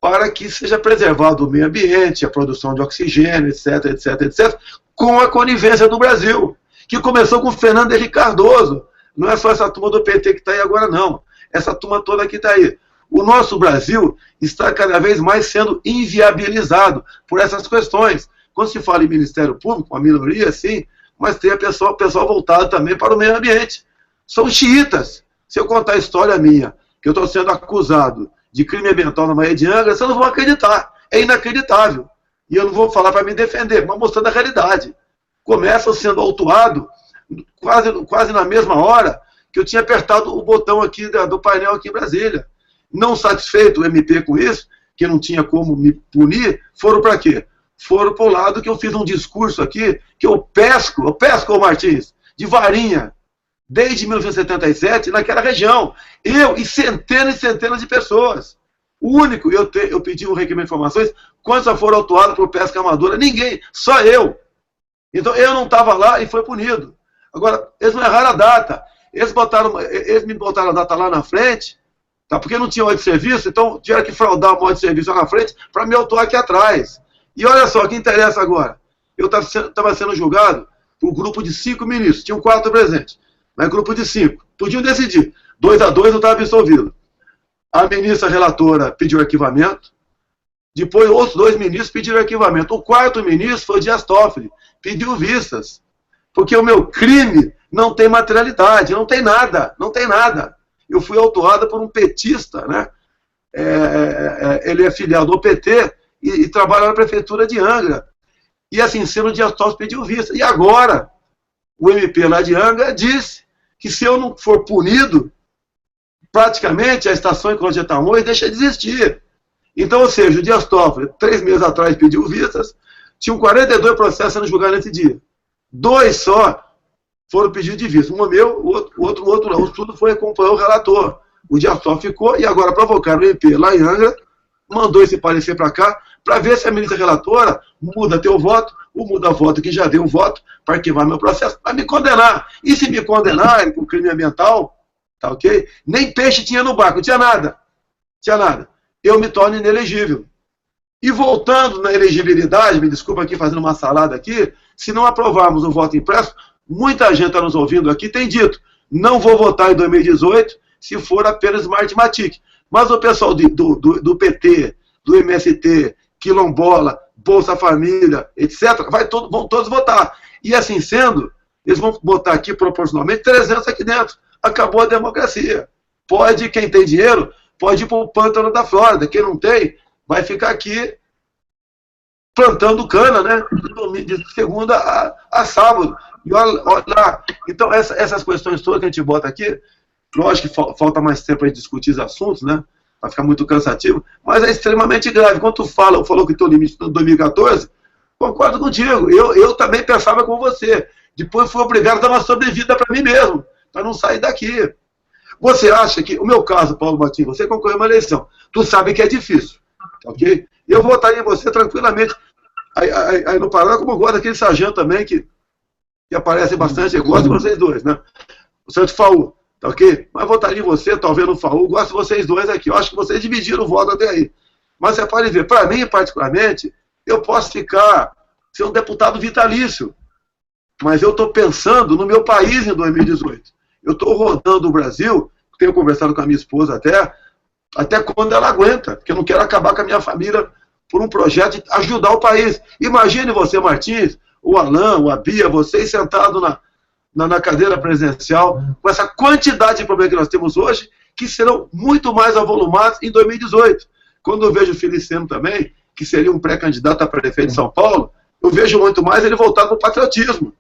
S5: para que seja preservado o meio ambiente, a produção de oxigênio, etc, etc, etc, com a conivência do Brasil, que começou com Fernando Henrique Cardoso. Não é só essa turma do PT que está aí agora, não. Essa turma toda que está aí. O nosso Brasil está cada vez mais sendo inviabilizado por essas questões. Quando se fala em Ministério Público, uma minoria, sim, mas tem o pessoal voltado também para o meio ambiente. São xiitas. Se eu contar a história minha, que eu estou sendo acusado de crime ambiental na Baía de Angra, vocês não vão acreditar. É inacreditável. E eu não vou falar para me defender, mas mostrando a realidade. Começam sendo autuado quase na mesma hora que eu tinha apertado o botão aqui do painel aqui em Brasília. Não satisfeito o MP com isso, que não tinha como me punir, foram para quê? Foram para o lado que eu fiz um discurso aqui, que eu pesco, Martins, de varinha, desde 1977, naquela região. Eu e centenas de pessoas. O único, eu pedi um requerimento de informações, quantos já foram autuados por pesca amadora? Ninguém, só eu. Então eu não estava lá e foi punido. Agora, eles não erraram a data. Eles me botaram a data lá na frente, tá? Porque não tinha ordem de serviço, então tiveram que fraudar uma ordem de serviço lá na frente para me autuar aqui atrás. E olha só, o que interessa agora. Eu estava sendo julgado por um grupo de 5 ministros, tinham 4 presentes, mas grupo de 5. Podiam decidir. 2-2 eu estava absolvido. A ministra relatora pediu arquivamento, depois outros 2 ministros pediram arquivamento. O 4º ministro foi o Dias Toffoli, pediu vistas. Porque o meu crime não tem materialidade, não tem nada, não tem nada. Eu fui autuado por um petista, né? Ele é filiado ao PT e trabalha na prefeitura de Angra. E assim sendo, o Dias Toffoli pediu vista. E agora, o MP lá de Angra disse que se eu não for punido, praticamente a estação Ecológica de Tamoios deixa de existir. Então, ou seja, o Dias Toffoli, 3 meses atrás, pediu vistas, tinham 42 processos sendo julgados nesse dia. 2 só foram pedidos de vista. Um meu, o outro não. O estudo foi acompanhar o relator. O Dias Toffoli ficou, e agora provocaram o MP lá em Angra, mandou esse parecer para cá, para ver se a ministra relatora muda teu voto, ou muda voto que já deu um voto, para arquivar meu processo, para me condenar. E se me condenarem por crime ambiental, tá ok? Nem peixe tinha no barco, não tinha nada. Tinha nada. Eu me torno inelegível. E voltando na elegibilidade, me desculpa aqui fazendo uma salada aqui, se não aprovarmos o voto impresso, muita gente está nos ouvindo aqui, tem dito, não vou votar em 2018 se for apenas Smartmatic. Mas o pessoal do PT, do MST, Quilombola, Bolsa Família, etc., vão todos votar. E assim sendo, eles vão botar aqui proporcionalmente 300 aqui dentro. Acabou a democracia. Pode, quem tem dinheiro, pode ir para o pântano da Flórida. Quem não tem, vai ficar aqui plantando cana, né? De segunda a sábado. E olha lá. Então, essas questões todas que a gente bota aqui, lógico que falta mais tempo para discutir os assuntos, né? Vai ficar muito cansativo, mas é extremamente grave. Quando tu falou que teu limite em 2014, concordo contigo. Eu também pensava como você. Depois fui obrigado a dar uma sobrevida para mim mesmo, para não sair daqui. Você acha que, o meu caso, Paulo Martins, você concorreu a uma eleição, tu sabe que é difícil, ok? Eu votaria em você tranquilamente. Aí no Paraná, como eu gosto daquele sargento também, que aparece bastante, eu gosto de vocês dois, né? O Santo Faú, tá ok? Mas votaria em você, talvez no Faú, gosto de vocês dois aqui. Eu acho que vocês dividiram o voto até aí. Mas você pode ver, para mim, particularmente, eu posso ser um deputado vitalício. Mas eu estou pensando no meu país em 2018. Eu estou rodando o Brasil, tenho conversado com a minha esposa até quando ela aguenta, porque eu não quero acabar com a minha família por um projeto de ajudar o país. Imagine você, Martins, o Alain, a Bia, vocês sentados na cadeira presidencial, com essa quantidade de problemas que nós temos hoje, que serão muito mais avolumados em 2018. Quando eu vejo o Feliciano também, que seria um pré-candidato a prefeito de São Paulo, eu vejo muito mais ele voltado para o patriotismo,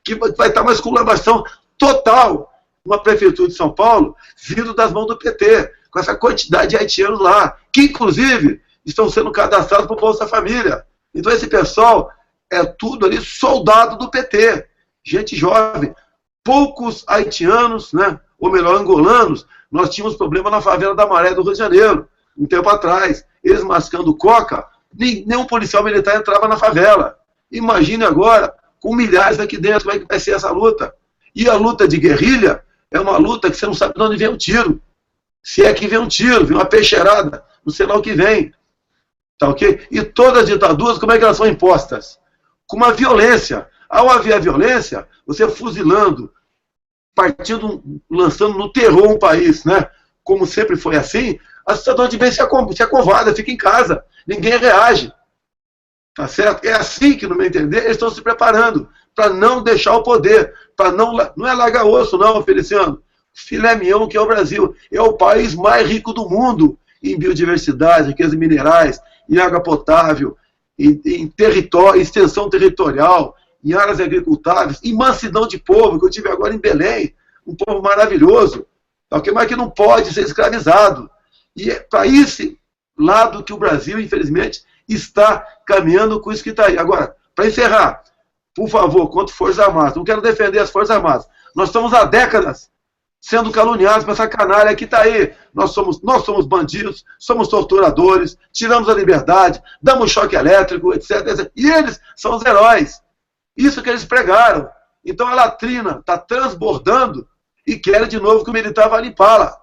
S5: que vai estar uma esculhambação total, uma prefeitura de São Paulo, vindo das mãos do PT, com essa quantidade de haitianos lá, que inclusive estão sendo cadastrados para o Bolsa Família. Então esse pessoal é tudo ali soldado do PT, gente jovem. Poucos haitianos, né, ou melhor, angolanos, nós tínhamos problema na favela da Maré do Rio de Janeiro, um tempo atrás, eles mascando coca, nenhum policial militar entrava na favela. Imagine agora, com milhares aqui dentro, como é que vai ser essa luta? E a luta de guerrilha é uma luta que você não sabe de onde vem o tiro. Se é que vem um tiro, vem uma peixeirada, não sei lá o que vem. Tá ok? E todas as ditaduras, como é que elas são impostas? Com uma violência. Ao haver a violência, você fuzilando, lançando no terror um país, né? Como sempre foi assim, a cidadã de bem se acovarda, fica em casa, ninguém reage. Tá certo? É assim que, no meu entender, eles estão se preparando para não deixar o poder, para não é largar osso, não, Feliciano. Filé mignon que é o Brasil. É o país mais rico do mundo em biodiversidade, riqueza minerais, em água potável, em território, extensão territorial, em áreas agricultáveis, em mansidão de povo, que eu tive agora em Belém, um povo maravilhoso, mas que não pode ser escravizado. E é para esse lado que o Brasil, infelizmente, está caminhando com isso que está aí. Agora, para encerrar, por favor, contra Forças Armadas, não quero defender as Forças Armadas, nós estamos há décadas sendo caluniados por essa canalha que está aí. Nós somos bandidos, somos torturadores, tiramos a liberdade, damos choque elétrico, etc, etc. E eles são os heróis. Isso que eles pregaram. Então a latrina está transbordando e querem de novo que o militar vá limpá-la.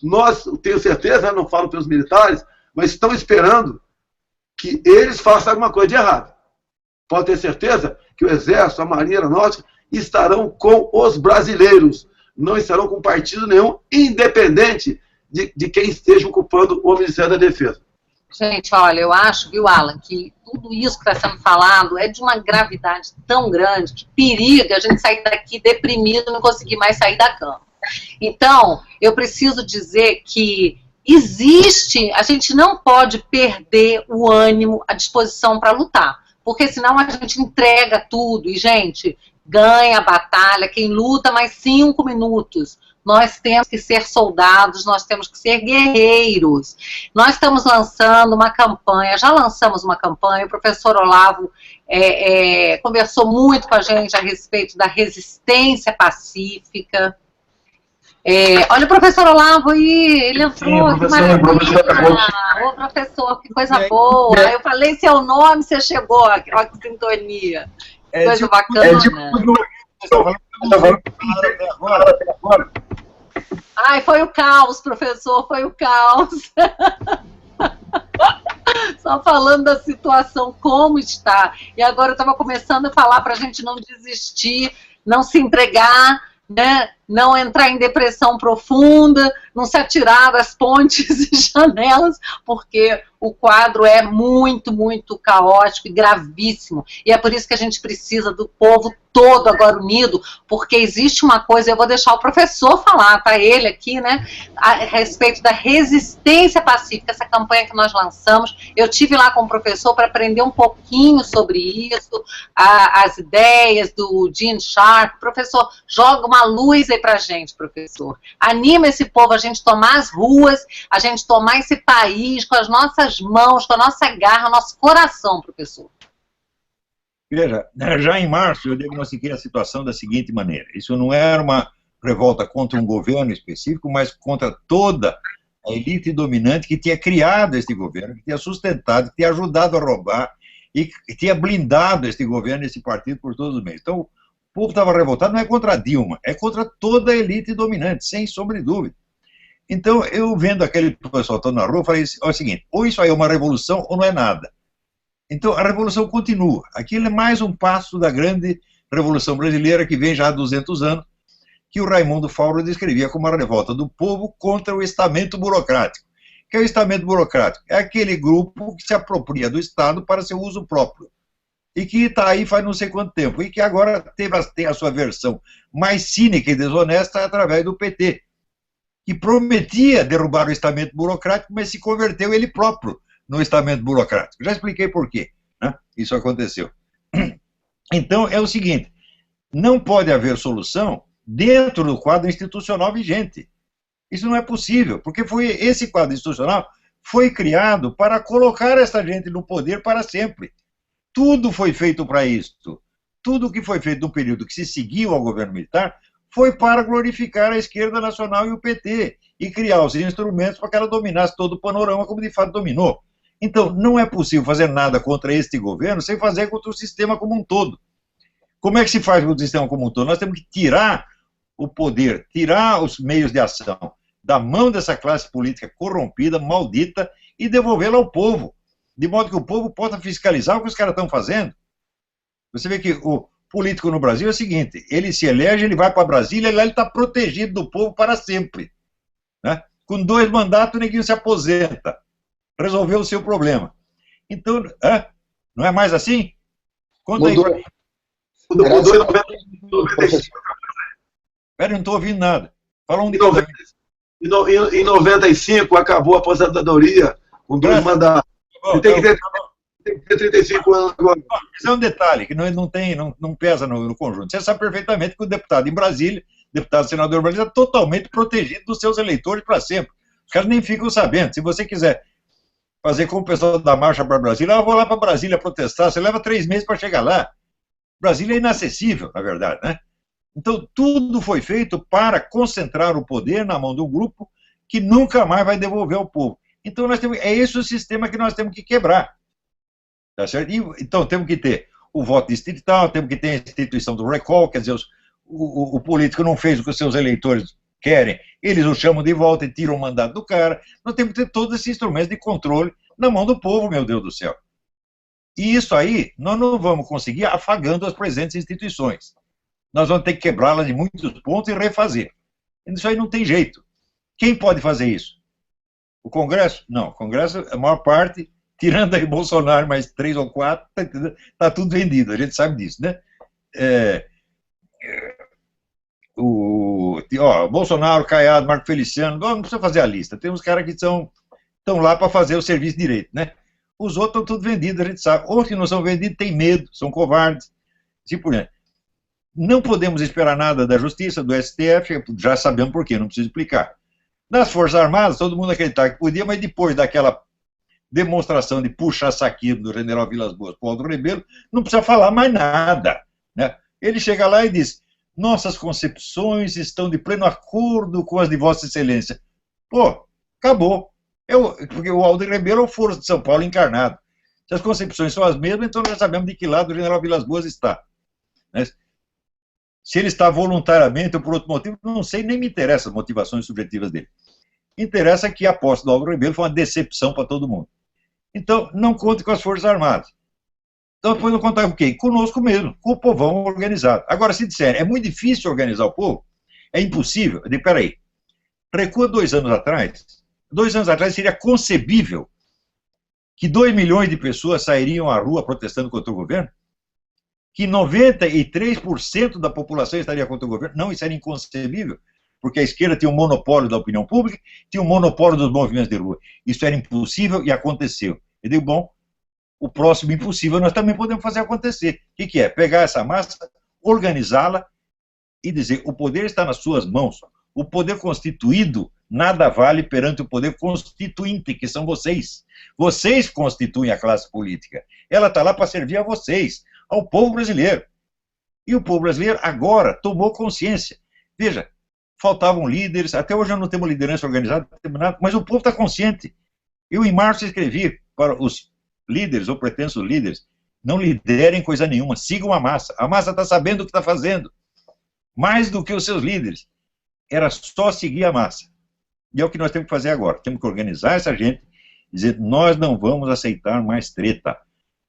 S5: Nós, tenho certeza, não falo pelos militares, mas estão esperando que eles façam alguma coisa de errado. Pode ter certeza que o Exército, a Marinha Aeronáutica estarão com os brasileiros. Não estarão com partido nenhum, independente de quem esteja ocupando o Ministério da Defesa.
S3: Gente, olha, eu acho, viu, Alan, que tudo isso que está sendo falado é de uma gravidade tão grande que periga a gente sair daqui deprimido e não conseguir mais sair da cama. Então, eu preciso dizer que a gente não pode perder o ânimo, a disposição para lutar. porque senão a gente entrega tudo. E, gente, ganha a batalha quem luta mais 5 minutos. Nós temos que ser soldados, nós temos que ser guerreiros. Nós estamos lançando uma campanha, já lançamos uma campanha, o professor Olavo conversou muito com a gente a respeito da resistência pacífica. Olha o professor Olavo aí, ele entrou. Sim, ô, professor, que coisa boa. Eu falei seu nome, você chegou, ó, que sintonia. Coisa bacana. Ai, foi o caos, professor, foi o caos. Só falando da situação como está. E agora eu estava começando a falar para a gente não desistir, não se entregar, né? Não entrar em depressão profunda, não se atirar das pontes e janelas, porque o quadro é muito, muito caótico e gravíssimo. E é por isso que a gente precisa do povo todo agora unido, porque existe uma coisa, eu vou deixar o professor falar, tá ele aqui, né, a respeito da resistência pacífica, essa campanha que nós lançamos. Eu tive lá com o professor para aprender um pouquinho sobre isso, as ideias do Gene Sharp. Professor, joga uma luz aí pra gente, professor. Anima esse povo a gente tomar as ruas, a gente tomar esse país com as nossas mãos, com a nossa garra, nosso coração, professor.
S6: Veja, já em março eu diagnostiquei a situação da seguinte maneira: isso não era uma revolta contra um governo específico, mas contra toda a elite dominante que tinha criado este governo, que tinha sustentado, que tinha ajudado a roubar e que tinha blindado este governo, esse partido por todos os meios. Então, o povo estava revoltado, não é contra Dilma, é contra toda a elite dominante, sem sombra de dúvida. Então, eu vendo aquele pessoal todo na rua, falei o seguinte: ou isso aí é uma revolução ou não é nada. Então, a revolução continua. Aquilo é mais um passo da grande Revolução Brasileira, que vem já há 200 anos, que o Raimundo Fauro descrevia como a revolta do povo contra o estamento burocrático. O que é o estamento burocrático? É aquele grupo que se apropria do Estado para seu uso próprio, e que está aí faz não sei quanto tempo, e que agora tem a sua versão mais cínica e desonesta através do PT, que prometia derrubar o estamento burocrático, mas se converteu ele próprio no estamento burocrático. Já expliquei por quê, né? Isso aconteceu. Então, é o seguinte: não pode haver solução dentro do quadro institucional vigente. Isso não é possível, porque esse quadro institucional foi criado para colocar essa gente no poder para sempre. Tudo foi feito para isso. Tudo que foi feito no período que se seguiu ao governo militar foi para glorificar a esquerda nacional e o PT, e criar os instrumentos para que ela dominasse todo o panorama, como de fato dominou. Então, não é possível fazer nada contra este governo sem fazer contra o sistema como um todo. Como é que se faz contra o sistema como um todo? Nós temos que tirar o poder, tirar os meios de ação da mão dessa classe política corrompida, maldita, e devolvê-la ao povo, de modo que o povo possa fiscalizar o que os caras estão fazendo. Você vê que o político no Brasil é o seguinte: ele se elege, ele vai para Brasília, e lá ele está protegido do povo para sempre, né? Com 2 mandatos, ninguém se aposenta. Resolveu o seu problema. Então, não é mais assim? Conta aí.
S5: Mudou em 95.
S6: Pera, não estou ouvindo nada. Fala um de
S5: Em 95, acabou a aposentadoria com 2 mandatos. Tem que ter 35 anos agora.
S6: Isso é um detalhe que não pesa no conjunto. Você sabe perfeitamente que o deputado em Brasília, deputado senador em Brasília, é totalmente protegido dos seus eleitores para sempre. Os caras nem ficam sabendo. Se você quiser fazer como o pessoal da marcha para Brasília, eu vou lá para Brasília protestar, você leva 3 meses para chegar lá. Brasília é inacessível, na verdade, né? Então, tudo foi feito para concentrar o poder na mão de um grupo que nunca mais vai devolver ao povo. Então, é esse o sistema que nós temos que quebrar. Tá certo? Então, temos que ter o voto distrital, temos que ter a instituição do recall, quer dizer, o político não fez o que os seus eleitores querem, eles o chamam de volta e tiram o mandato do cara. Nós temos que ter todos esses instrumentos de controle na mão do povo, meu Deus do céu. E isso aí, nós não vamos conseguir afagando as presentes instituições. Nós vamos ter que quebrá-las de muitos pontos e refazer. Isso aí não tem jeito. Quem pode fazer isso? O Congresso? Não, o Congresso, a maior parte, tirando aí Bolsonaro mais 3 ou 4, está tudo vendido, a gente sabe disso, né? Bolsonaro, Caiado, Marco Feliciano, não precisa fazer a lista, tem uns caras que estão lá para fazer o serviço direito, né? Os outros estão tudo vendidos, a gente sabe. Outros que não são vendidos têm medo, são covardes, assim por diante. Não podemos esperar nada da Justiça, do STF, já sabemos por quê, não preciso explicar. Nas Forças Armadas, todo mundo acreditava que podia, mas depois daquela demonstração de puxa-saquismo do general Vilas Boas para o Aldo Rebelo, não precisa falar mais nada, né? Ele chega lá e diz, nossas concepções estão de pleno acordo com as de Vossa Excelência. Pô, acabou. Porque o Aldo Rebelo é o Foro de São Paulo encarnado. Se as concepções são as mesmas, então já sabemos de que lado o general Vilas Boas está. Né? Se ele está voluntariamente ou por outro motivo, não sei, nem me interessa as motivações subjetivas dele. Interessa que a posse do Aldo Rebelo foi uma decepção para todo mundo. Então, não conte com as Forças Armadas. Então, depois não contar com quem? Conosco mesmo, com o povão organizado. Agora, se disser, é muito difícil organizar o povo, é impossível. Eu digo, peraí, recua 2 anos atrás. 2 anos atrás seria concebível que 2 milhões de pessoas sairiam à rua protestando contra o governo? Que 93% da população estaria contra o governo? Não, isso era inconcebível, porque a esquerda tinha um monopólio da opinião pública, tinha um monopólio dos movimentos de rua. Isso era impossível e aconteceu. Eu digo, bom, o próximo impossível nós também podemos fazer acontecer. O que é? Pegar essa massa, organizá-la e dizer, o poder está nas suas mãos. O poder constituído nada vale perante o poder constituinte, que são vocês. Vocês constituem a classe política. Ela está lá para servir a vocês, ao povo brasileiro. E o povo brasileiro agora tomou consciência. Veja, faltavam líderes, até hoje não temos liderança organizada, mas o povo está consciente. Eu, em março, escrevi para os líderes ou pretensos líderes, não liderem coisa nenhuma, sigam a massa. A massa está sabendo o que está fazendo, mais do que os seus líderes. Era só seguir a massa. E é o que nós temos que fazer agora. Temos que organizar essa gente e dizer, nós não vamos aceitar mais treta.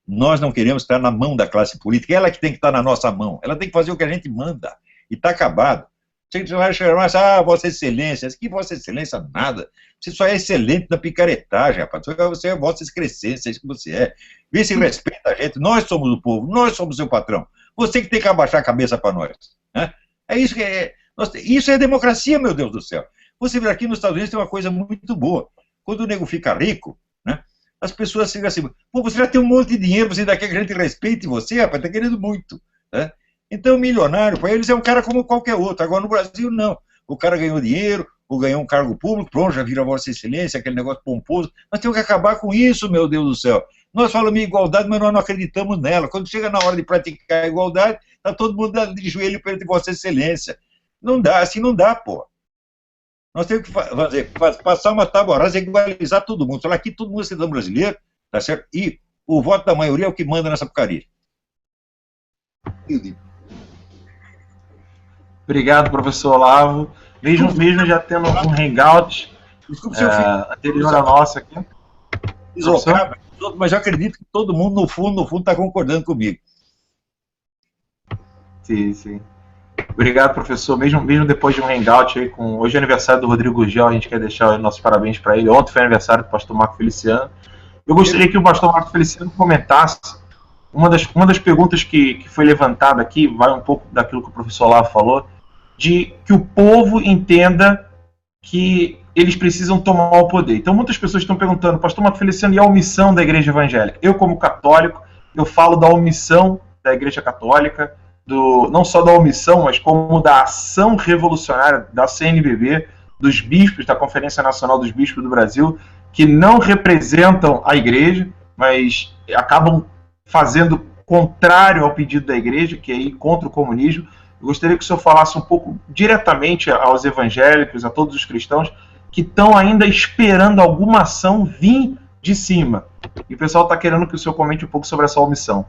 S6: Nós não queremos estar na mão da classe política. Ela que tem que estar na nossa mão. Ela tem que fazer o que a gente manda. E está acabado. Você vai chegar, Vossa Excelência. Que Vossa Excelência nada. Você só é excelente na picaretagem, rapaz. Você é Vossa Excrescência, é isso que você é. Vê se respeita a gente. Nós somos o povo, nós somos seu patrão. Você que tem que abaixar a cabeça para nós. Né? É isso que é. Isso é democracia, meu Deus do céu. Você vê aqui nos Estados Unidos tem uma coisa muito boa. Quando o nego fica rico, né, as pessoas ficam assim, pô, você já tem um monte de dinheiro, você ainda quer que a gente respeite você, rapaz, tá querendo muito. Né? Então, milionário, para eles é um cara como qualquer outro. Agora, no Brasil, não. O cara ganhou dinheiro, ou ganhou um cargo público, pronto, já vira Vossa Excelência, aquele negócio pomposo. Nós temos que acabar com isso, meu Deus do céu. Nós falamos em igualdade, mas nós não acreditamos nela. Quando chega na hora de praticar a igualdade, está todo mundo de joelho perante Vossa Excelência. Não dá, assim não dá, pô. Nós temos que passar uma tábua rasa e igualizar todo mundo. Falar aqui todo mundo é cidadão brasileiro, tá certo? E o voto da maioria é o que manda nessa porcaria.
S1: Obrigado, professor Olavo. Mesmo já tendo um hangout anterior a nossa aqui.
S6: Deslocado, mas eu acredito que todo mundo, no fundo, está concordando comigo.
S1: Sim, sim. Obrigado, professor. Mesmo depois de um hangout aí com... Hoje é aniversário do Rodrigo Gugel, a gente quer deixar os nossos parabéns para ele. Ontem foi aniversário do pastor Marco Feliciano. Eu gostaria que o pastor Marco Feliciano comentasse uma das perguntas que foi levantada aqui, vai um pouco daquilo que o professor Olavo falou, de que o povo entenda que eles precisam tomar o poder. Então muitas pessoas estão perguntando, pastor Marco Feliciano, e a omissão da igreja evangélica? Eu, como católico, eu falo da omissão da igreja católica, não só da omissão, mas como da ação revolucionária da CNBB, dos bispos, da Conferência Nacional dos Bispos do Brasil, que não representam a igreja, mas acabam fazendo contrário ao pedido da igreja, que é ir contra o comunismo. Eu gostaria que o senhor falasse um pouco diretamente aos evangélicos, a todos os cristãos, que estão ainda esperando alguma ação vir de cima. E o pessoal está querendo que o senhor comente um pouco sobre essa omissão.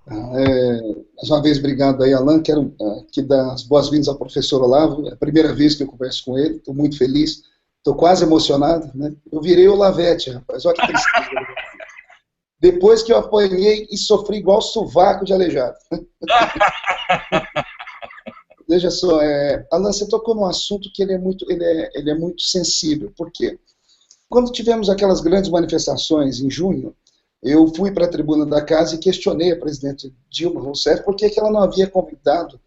S2: Mais uma vez, obrigado aí, Alan. Quero aqui dar as boas-vindas ao professor Olavo. É a primeira vez que eu converso com ele, estou muito feliz, estou quase emocionado. Né? Eu virei o Olavete, rapaz, olha que tristeza. Depois que eu apanhei e sofri igual sovaco de aleijado. Veja só, Alan, você tocou num assunto que ele é muito sensível. Por quê? Quando tivemos aquelas grandes manifestações em junho, eu fui para a tribuna da casa e questionei a presidente Dilma Rousseff por que ela não havia convidado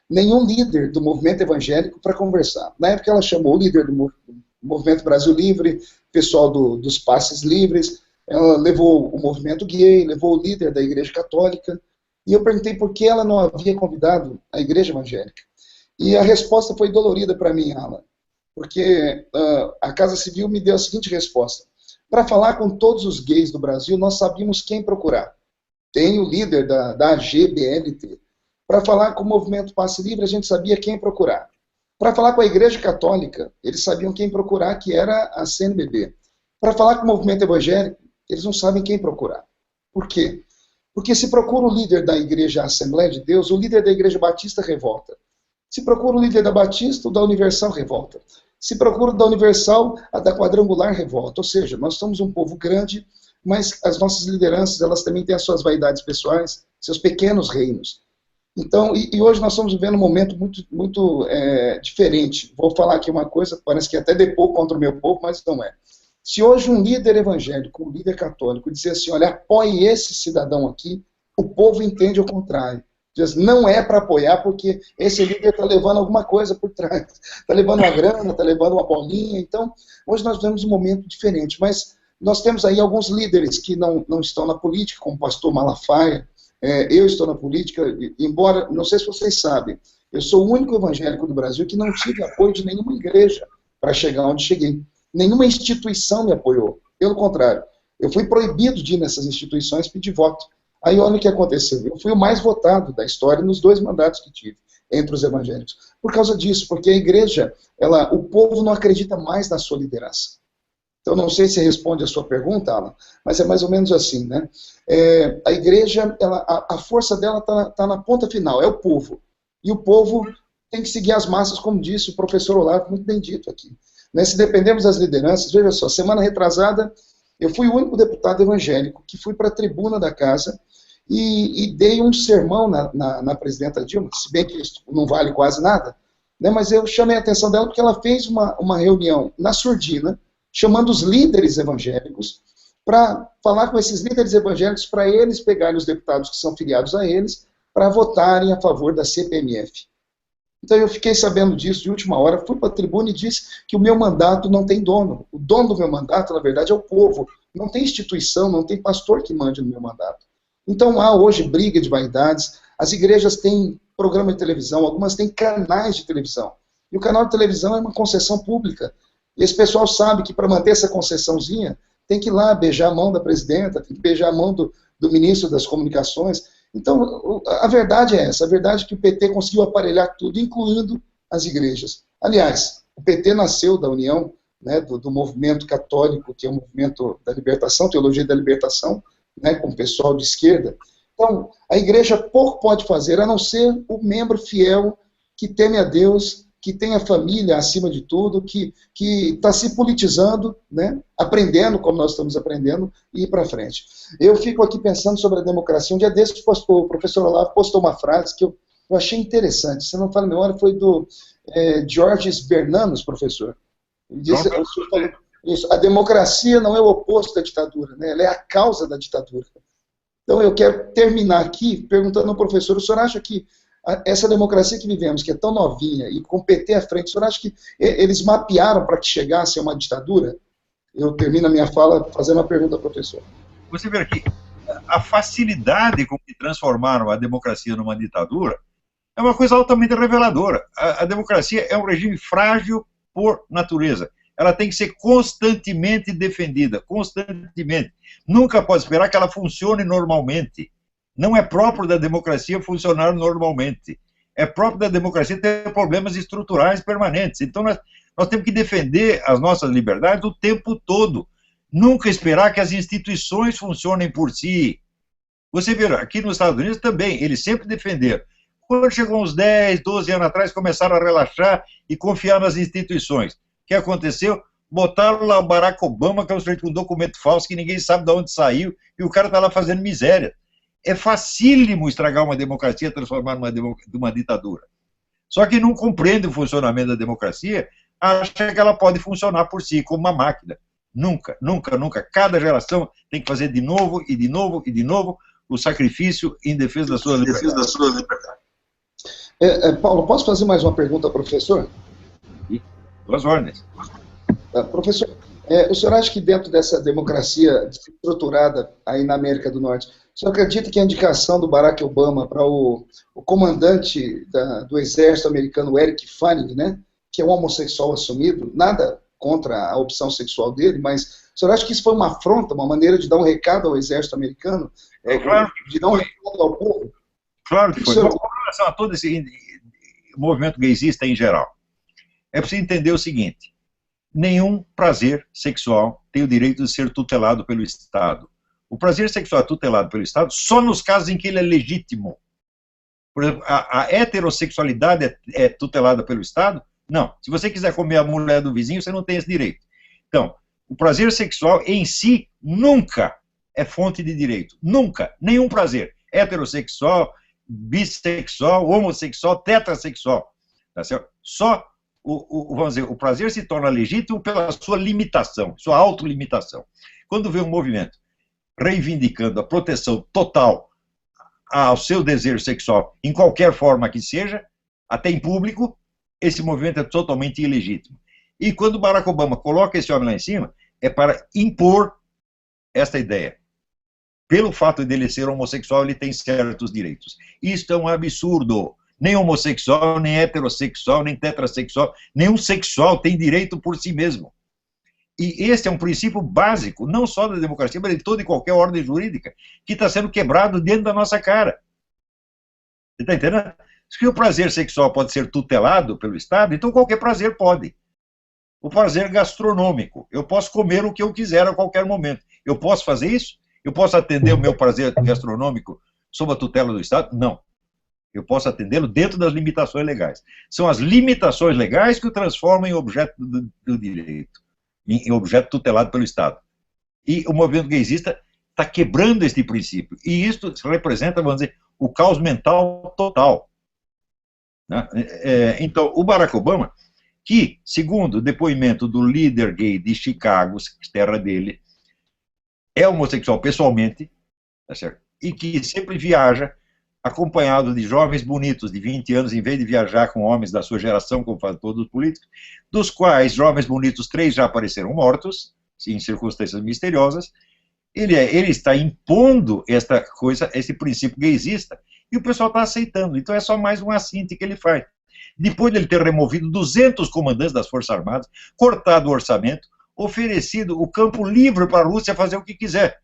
S2: nenhum líder do movimento evangélico para conversar. Na época ela chamou o líder do Movimento Brasil Livre, pessoal dos Passes Livres, ela levou o movimento gay, levou o líder da Igreja Católica, e eu perguntei por que ela não havia convidado a Igreja Evangélica. E a resposta foi dolorida para mim, Alan, porque a Casa Civil me deu a seguinte resposta: para falar com todos os gays do Brasil, nós sabíamos quem procurar. Tem o líder da AGBLT. Para falar com o movimento Passe Livre, a gente sabia quem procurar. Para falar com a Igreja Católica, eles sabiam quem procurar, que era a CNBB. Para falar com o movimento evangélico, eles não sabem quem procurar. Por quê? Porque se procura o líder da Igreja Assembleia de Deus, o líder da Igreja Batista revolta. Se procura o líder da Batista, o da Universal revolta. Se procura o da Universal, a da Quadrangular revolta. Ou seja, nós somos um povo grande, mas as nossas lideranças, elas também têm as suas vaidades pessoais, seus pequenos reinos. Então, e hoje nós estamos vivendo um momento muito diferente. Vou falar aqui uma coisa, parece que até depor contra o meu povo, mas não é. Se hoje um líder evangélico, um líder católico, dizer assim, olha, apoie esse cidadão aqui, o povo entende o contrário. Diz, não é para apoiar porque esse líder está levando alguma coisa por trás. Está levando uma grana, está levando uma bolinha. Então, hoje nós vivemos um momento diferente. Mas nós temos aí alguns líderes que não estão na política, como o pastor Malafaia. Eu estou na política, embora, não sei se vocês sabem, eu sou o único evangélico do Brasil que não tive apoio de nenhuma igreja para chegar onde cheguei. Nenhuma instituição me apoiou. Pelo contrário, eu fui proibido de ir nessas instituições pedir voto. Aí olha o que aconteceu. Eu fui o mais votado da história nos 2 mandatos que tive entre os evangélicos. Por causa disso, porque a igreja, o povo não acredita mais na sua liderança. Então, não sei se responde a sua pergunta, Alan, mas é mais ou menos assim, né? A igreja, a força dela está na ponta final, é o povo. E o povo tem que seguir as massas, como disse o professor Olavo, muito bem dito aqui. Né? Se dependemos das lideranças, veja só, semana retrasada, eu fui o único deputado evangélico que fui para a tribuna da casa e dei um sermão na presidenta Dilma, se bem que isso não vale quase nada, né? Mas eu chamei a atenção dela porque ela fez uma reunião na surdina, chamando os líderes evangélicos para falar com esses líderes evangélicos para eles pegarem os deputados que são filiados a eles para votarem a favor da CPMF. Então eu fiquei sabendo disso de última hora, fui para a tribuna e disse que o meu mandato não tem dono. O dono do meu mandato, na verdade, é o povo. Não tem instituição, não tem pastor que mande no meu mandato. Então há hoje briga de vaidades, as igrejas têm programa de televisão, algumas têm canais de televisão. E o canal de televisão é uma concessão pública. E esse pessoal sabe que para manter essa concessãozinha, tem que ir lá beijar a mão da presidenta, tem que beijar a mão do ministro das comunicações. Então, a verdade é essa, a verdade é que o PT conseguiu aparelhar tudo, incluindo as igrejas. Aliás, o PT nasceu da união, né, do movimento católico, que é o movimento da libertação, teologia da libertação, né, com o pessoal de esquerda. Então, a igreja pouco pode fazer, a não ser o membro fiel que teme a Deus, que tem a família acima de tudo, que está se politizando, né, aprendendo como nós estamos aprendendo, e ir para frente. Eu fico aqui pensando sobre a democracia. Um dia desses o professor Olavo postou uma frase que eu achei interessante, se não fala a memória, foi do Georges Bernanos, professor. Ele disse, isso, a democracia não é o oposto da ditadura, né, ela é a causa da ditadura. Então eu quero terminar aqui perguntando ao professor, o senhor acha que essa democracia que vivemos, que é tão novinha, e com o PT à frente, o senhor acha que eles mapearam para que chegasse a uma ditadura? Eu termino a minha fala fazendo uma pergunta ao professor.
S6: Você vê aqui, a facilidade com que transformaram a democracia numa ditadura é uma coisa altamente reveladora. A democracia é um regime frágil por natureza. Ela tem que ser constantemente defendida, constantemente. Nunca pode esperar que ela funcione normalmente. Não é próprio da democracia funcionar normalmente. É próprio da democracia ter problemas estruturais permanentes. Então, nós temos que defender as nossas liberdades o tempo todo. Nunca esperar que as instituições funcionem por si. Você vê, aqui nos Estados Unidos também, eles sempre defenderam. Quando chegou uns 10, 12 anos atrás, começaram a relaxar e confiar nas instituições. O que aconteceu? Botaram lá o Barack Obama, que é um sujeito com um documento falso, que ninguém sabe de onde saiu, e o cara está lá fazendo miséria. É facílimo estragar uma democracia, transformar numa ditadura. Só que não compreende o funcionamento da democracia, acha que ela pode funcionar por si, como uma máquina. Nunca, nunca, nunca. Cada geração tem que fazer de novo, e de novo, e de novo, o sacrifício em defesa da sua liberdade.
S2: Paulo, posso fazer mais uma pergunta ao professor?
S6: Duas ordens.
S2: Professor, O senhor acha que dentro dessa democracia estruturada aí na América do Norte, o senhor acredita que a indicação do Barack Obama para o comandante do exército americano, Eric Fanning, né, que é um homossexual assumido, nada contra a opção sexual dele, mas o senhor acha que isso foi uma afronta, uma maneira de dar um recado ao exército americano,
S6: Claro
S2: de dar um recado ao povo?
S6: Claro que foi.
S2: Senhor...
S6: Com relação a todo esse movimento gaysista em geral, é preciso entender o seguinte: nenhum prazer sexual tem o direito de ser tutelado pelo Estado. O prazer sexual é tutelado pelo Estado só nos casos em que ele é legítimo. Por exemplo, a heterossexualidade é tutelada pelo Estado? Não. Se você quiser comer a mulher do vizinho, você não tem esse direito. Então, o prazer sexual em si nunca é fonte de direito. Nunca. Nenhum prazer. Heterossexual, bissexual, homossexual, tetrassexual. Tá certo? Só vamos dizer, o prazer se torna legítimo pela sua limitação, sua autolimitação. Quando vê um movimento reivindicando a proteção total ao seu desejo sexual, em qualquer forma que seja, até em público, esse movimento é totalmente ilegítimo. E quando Barack Obama coloca esse homem lá em cima, é para impor esta ideia. Pelo fato de ele ser homossexual, ele tem certos direitos. Isto é um absurdo. Nem homossexual, nem heterossexual, nem tetrassexual, nenhum sexual tem direito por si mesmo. E esse é um princípio básico, não só da democracia, mas de toda e qualquer ordem jurídica, que está sendo quebrado dentro da nossa cara. Você está entendendo? Se o prazer sexual pode ser tutelado pelo Estado, então qualquer prazer pode. O prazer gastronômico. Eu posso comer o que eu quiser a qualquer momento. Eu posso fazer isso? Eu posso atender o meu prazer gastronômico sob a tutela do Estado? Não. Eu posso atendê-lo dentro das limitações legais. São as limitações legais que o transformam em objeto do direito, em objeto tutelado pelo Estado. E o movimento gaysista está quebrando este princípio. E isso representa, vamos dizer, o caos mental total. Né? Então, o Barack Obama, que, segundo o depoimento do líder gay de Chicago, terra dele, é homossexual pessoalmente, tá certo? E que sempre viaja acompanhado de jovens bonitos de 20 anos, em vez de viajar com homens da sua geração, como fazem todos os políticos, dos quais jovens bonitos, 3 já apareceram mortos, em circunstâncias misteriosas. Ele está impondo esta coisa, esse princípio gaysista, e o pessoal está aceitando. Então é só mais um assinte que ele faz. Depois de ele ter removido 200 comandantes das Forças Armadas, cortado o orçamento, oferecido o campo livre para a Rússia fazer o que quiser.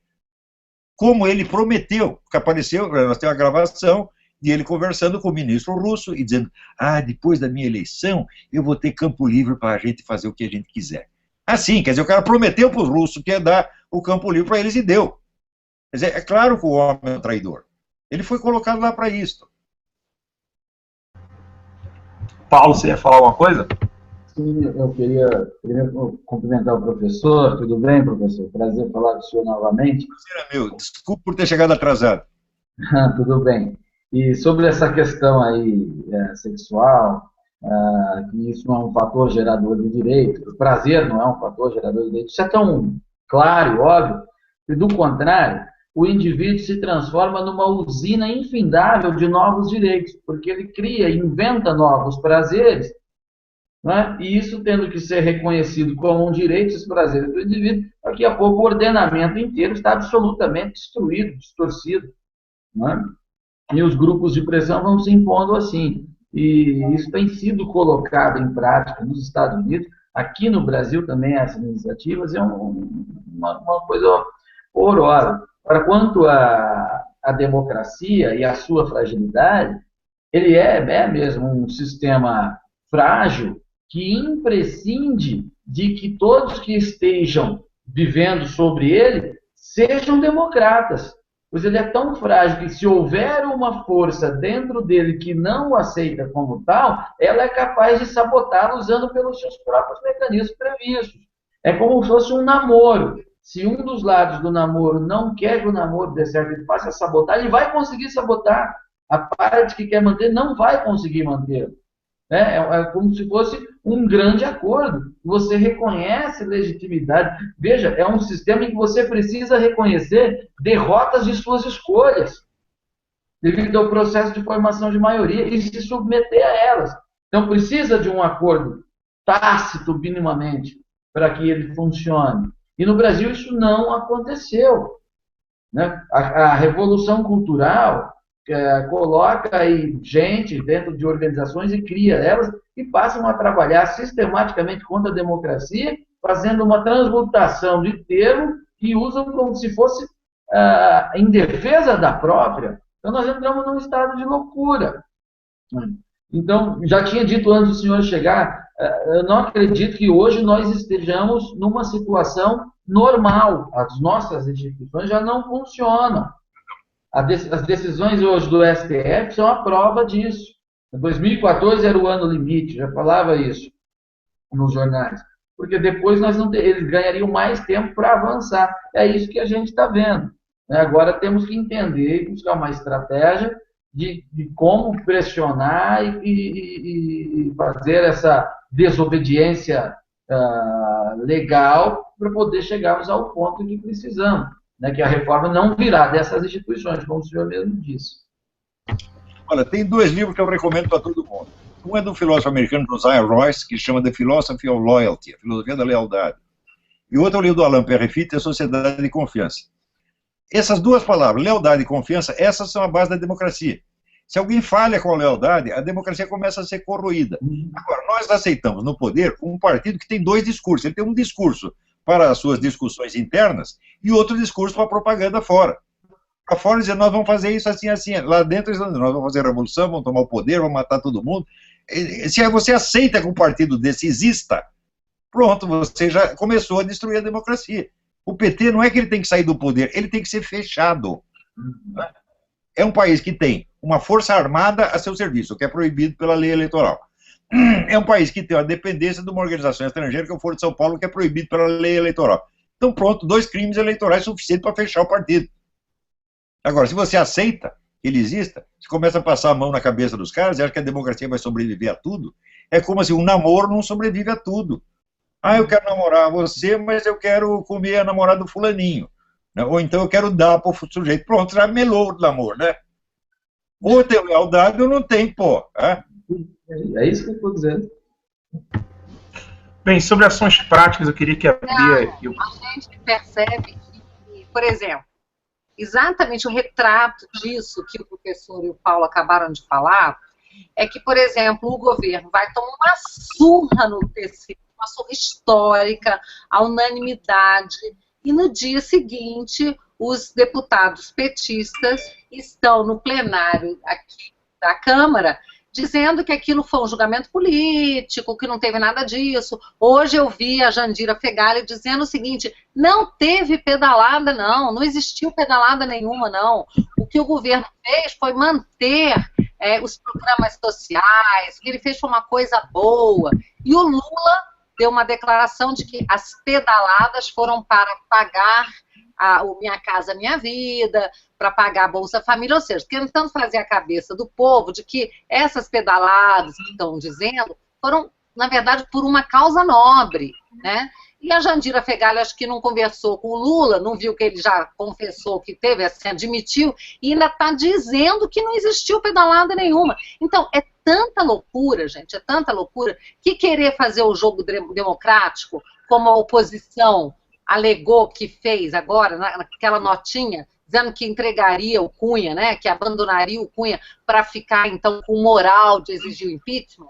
S6: Como ele prometeu, que apareceu, nós temos a gravação de ele conversando com o ministro russo e dizendo: depois da minha eleição, eu vou ter campo livre para a gente fazer o que a gente quiser. Assim, quer dizer, o cara prometeu para os russos que ia dar o campo livre para eles e deu. Quer dizer, é claro que o homem é um traidor. Ele foi colocado lá para isso.
S1: Paulo, você ia falar alguma coisa?
S4: Sim, eu queria primeiro cumprimentar o professor. Tudo bem, professor? Prazer falar com o senhor novamente.
S6: Prazer é meu. Desculpe por ter chegado atrasado.
S4: Tudo bem. E sobre essa questão aí sexual, que isso não é um fator gerador de direito, o prazer não é um fator gerador de direito, isso é tão claro e óbvio, que do contrário, o indivíduo se transforma numa usina infindável de novos direitos, porque ele cria, inventa novos prazeres, né? E isso tendo que ser reconhecido como um direito, esses prazeres do indivíduo, daqui a pouco o ordenamento inteiro está absolutamente destruído, distorcido, né? E os grupos de pressão vão se impondo assim. E isso tem sido colocado em prática nos Estados Unidos, aqui no Brasil também essas iniciativas, é uma coisa horrorosa. Agora, quanto à democracia e à sua fragilidade, ele é mesmo um sistema frágil que imprescinde de que todos que estejam vivendo sobre ele sejam democratas. Pois ele é tão frágil que, se houver uma força dentro dele que não o aceita como tal, ela é capaz de sabotá-lo usando pelos seus próprios mecanismos previstos. É como se fosse um namoro. Se um dos lados do namoro não quer que o namoro dê certo, ele faça sabotar, ele vai conseguir sabotar. A parte que quer manter não vai conseguir manter. É como se fosse um grande acordo. Você reconhece legitimidade. Veja, é um sistema em que você precisa reconhecer derrotas de suas escolhas, devido ao processo de formação de maioria, e se submeter a elas. Então, precisa de um acordo tácito, minimamente, para que ele funcione. E no Brasil isso não aconteceu, né? A revolução cultural coloca aí gente dentro de organizações e cria elas e passam a trabalhar sistematicamente contra a democracia, fazendo uma transmutação de termo que usam como se fosse em defesa da própria. Então nós entramos num estado de loucura. Então, já tinha dito antes do senhor chegar, eu não acredito que hoje nós estejamos numa situação normal. As nossas instituições já não funcionam. As decisões hoje do STF são a prova disso. 2014 era o ano limite, já falava isso nos jornais. Porque depois eles ganhariam mais tempo para avançar. É isso que a gente está vendo. Agora temos que entender e buscar uma estratégia de como pressionar e fazer essa desobediência legal para poder chegarmos ao ponto em que precisamos. Que a reforma não virá dessas instituições, como o senhor mesmo disse.
S6: Olha, tem 2 livros que eu recomendo para todo mundo. Um é do filósofo americano Josiah Royce, que chama The Philosophy of Loyalty, a filosofia da lealdade. E o outro é o livro do Alain Perrifitte, A Sociedade de Confiança. Essas 2 palavras, lealdade e confiança, essas são a base da democracia. Se alguém falha com a lealdade, a democracia começa a ser corroída. Agora, nós aceitamos no poder um partido que tem 2 discursos. Ele tem um discurso para as suas discussões internas e outro discurso para a propaganda fora. Para fora dizer, nós vamos fazer isso assim, assim. Lá dentro, nós vamos fazer a revolução, vamos tomar o poder, vamos matar todo mundo. Se você aceita que um partido desse exista, pronto, você já começou a destruir a democracia. O PT não é que ele tem que sair do poder, ele tem que ser fechado. É um país que tem uma força armada a seu serviço, o que é proibido pela lei eleitoral. É um país que tem a dependência de uma organização estrangeira, que é o Foro de São Paulo, que é proibido pela lei eleitoral. Então, pronto, 2 crimes eleitorais suficientes para fechar o partido. Agora, se você aceita que ele exista, você começa a passar a mão na cabeça dos caras e acha que a democracia vai sobreviver a tudo, é como assim, um namoro não sobrevive a tudo. Eu quero namorar você, mas eu quero comer a namorada do fulaninho. Né? Ou então eu quero dar para o sujeito. Pronto, já melou o namoro, né? Ou tem lealdade ou não tem, pô.
S4: É isso que eu estou dizendo.
S1: Bem, sobre ações práticas, eu queria que a Bia...
S3: A gente percebe que, por exemplo, exatamente o retrato disso que o professor e o Paulo acabaram de falar, é que, por exemplo, o governo vai tomar uma surra no TCU, uma surra histórica, a unanimidade, e no dia seguinte os deputados petistas estão no plenário aqui da Câmara dizendo que aquilo foi um julgamento político, que não teve nada disso. Hoje eu vi a Jandira Fegali dizendo o seguinte, não teve pedalada não, não existiu pedalada nenhuma não. O que o governo fez foi manter os programas sociais, o que ele fez foi uma coisa boa. E o Lula deu uma declaração de que as pedaladas foram para pagar o Minha Casa Minha Vida, para pagar a Bolsa Família, ou seja, tentando fazer a cabeça do povo de que essas pedaladas que estão dizendo foram, na verdade, por uma causa nobre, né? E a Jandira Fegali, acho que não conversou com o Lula, não viu que ele já confessou que teve, assim, admitiu, e ainda está dizendo que não existiu pedalada nenhuma. Então, é tanta loucura, gente, é tanta loucura, que querer fazer o jogo democrático, como a oposição alegou que fez agora, naquela notinha, dizendo que entregaria o Cunha, né, que abandonaria o Cunha para ficar, então, com moral de exigir o impeachment.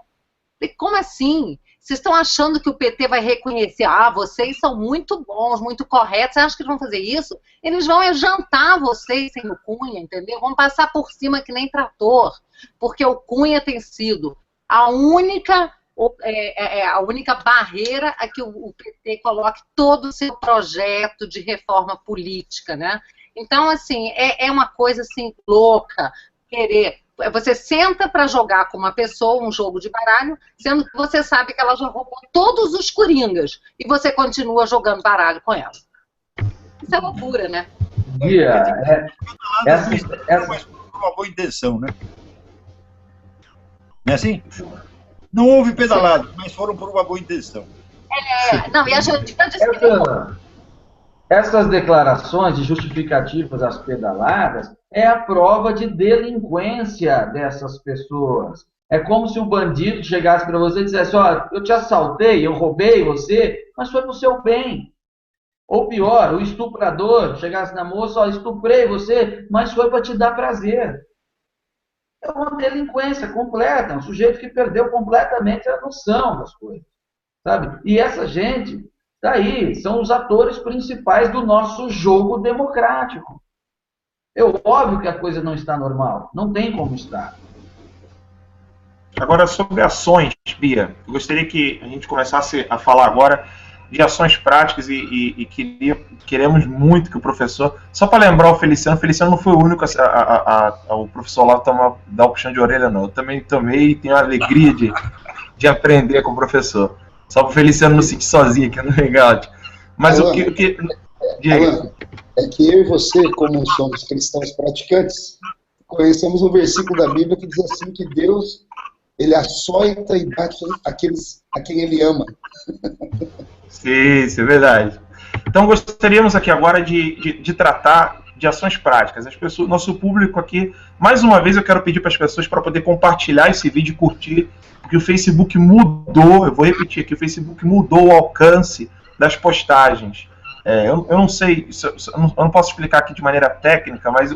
S3: E como assim? Vocês estão achando que o PT vai reconhecer, vocês são muito bons, muito corretos, vocês acham que eles vão fazer isso? Eles vão jantar vocês sem o Cunha, entendeu? Vão passar por cima que nem trator, porque o Cunha tem sido a única barreira a que o PT coloque todo o seu projeto de reforma política, né? Então, assim, é uma coisa, assim, louca, querer... Você senta para jogar com uma pessoa um jogo de baralho, sendo que você sabe que ela já roubou todos os coringas, e você continua jogando baralho com ela. Isso é loucura, né?
S6: Mas por uma boa intenção, né? Não é assim? Não houve pedalado, mas foram por uma boa intenção.
S3: Não, e a gente disse
S4: essas declarações de justificativas às pedaladas é a prova de delinquência dessas pessoas. É como se um bandido chegasse para você e dissesse, ó, eu te assaltei, eu roubei você, mas foi pro seu bem. Ou pior, o estuprador chegasse na moça, ó, estuprei você, mas foi para te dar prazer. É uma delinquência completa, um sujeito que perdeu completamente a noção das coisas, sabe? E essa gente, daí, são os atores principais do nosso jogo democrático. É óbvio que a coisa não está normal, não tem como estar.
S1: Agora, sobre ações, Bia, eu gostaria que a gente começasse a falar agora de ações práticas e queremos muito que o professor... Só para lembrar o Feliciano não foi o único o professor lá dar o puxão de orelha, não. Eu também tomei e tenho a alegria de aprender com o professor. Só para o Feliciano não se sentir sozinho aqui no Hangout. Mas
S2: Alan,
S1: Alan,
S2: é que eu e você, como somos cristãos praticantes, conhecemos um versículo da Bíblia que diz assim que Deus, ele açoita e bate a quem ele ama.
S1: Sim, isso é verdade. Então gostaríamos aqui agora de tratar de ações práticas. As pessoas, nosso público aqui, mais uma vez eu quero pedir para as pessoas para poder compartilhar esse vídeo e curtir, porque o Facebook mudou, eu vou repetir aqui, o Facebook mudou o alcance das postagens. Eu não sei, eu não posso explicar aqui de maneira técnica, mas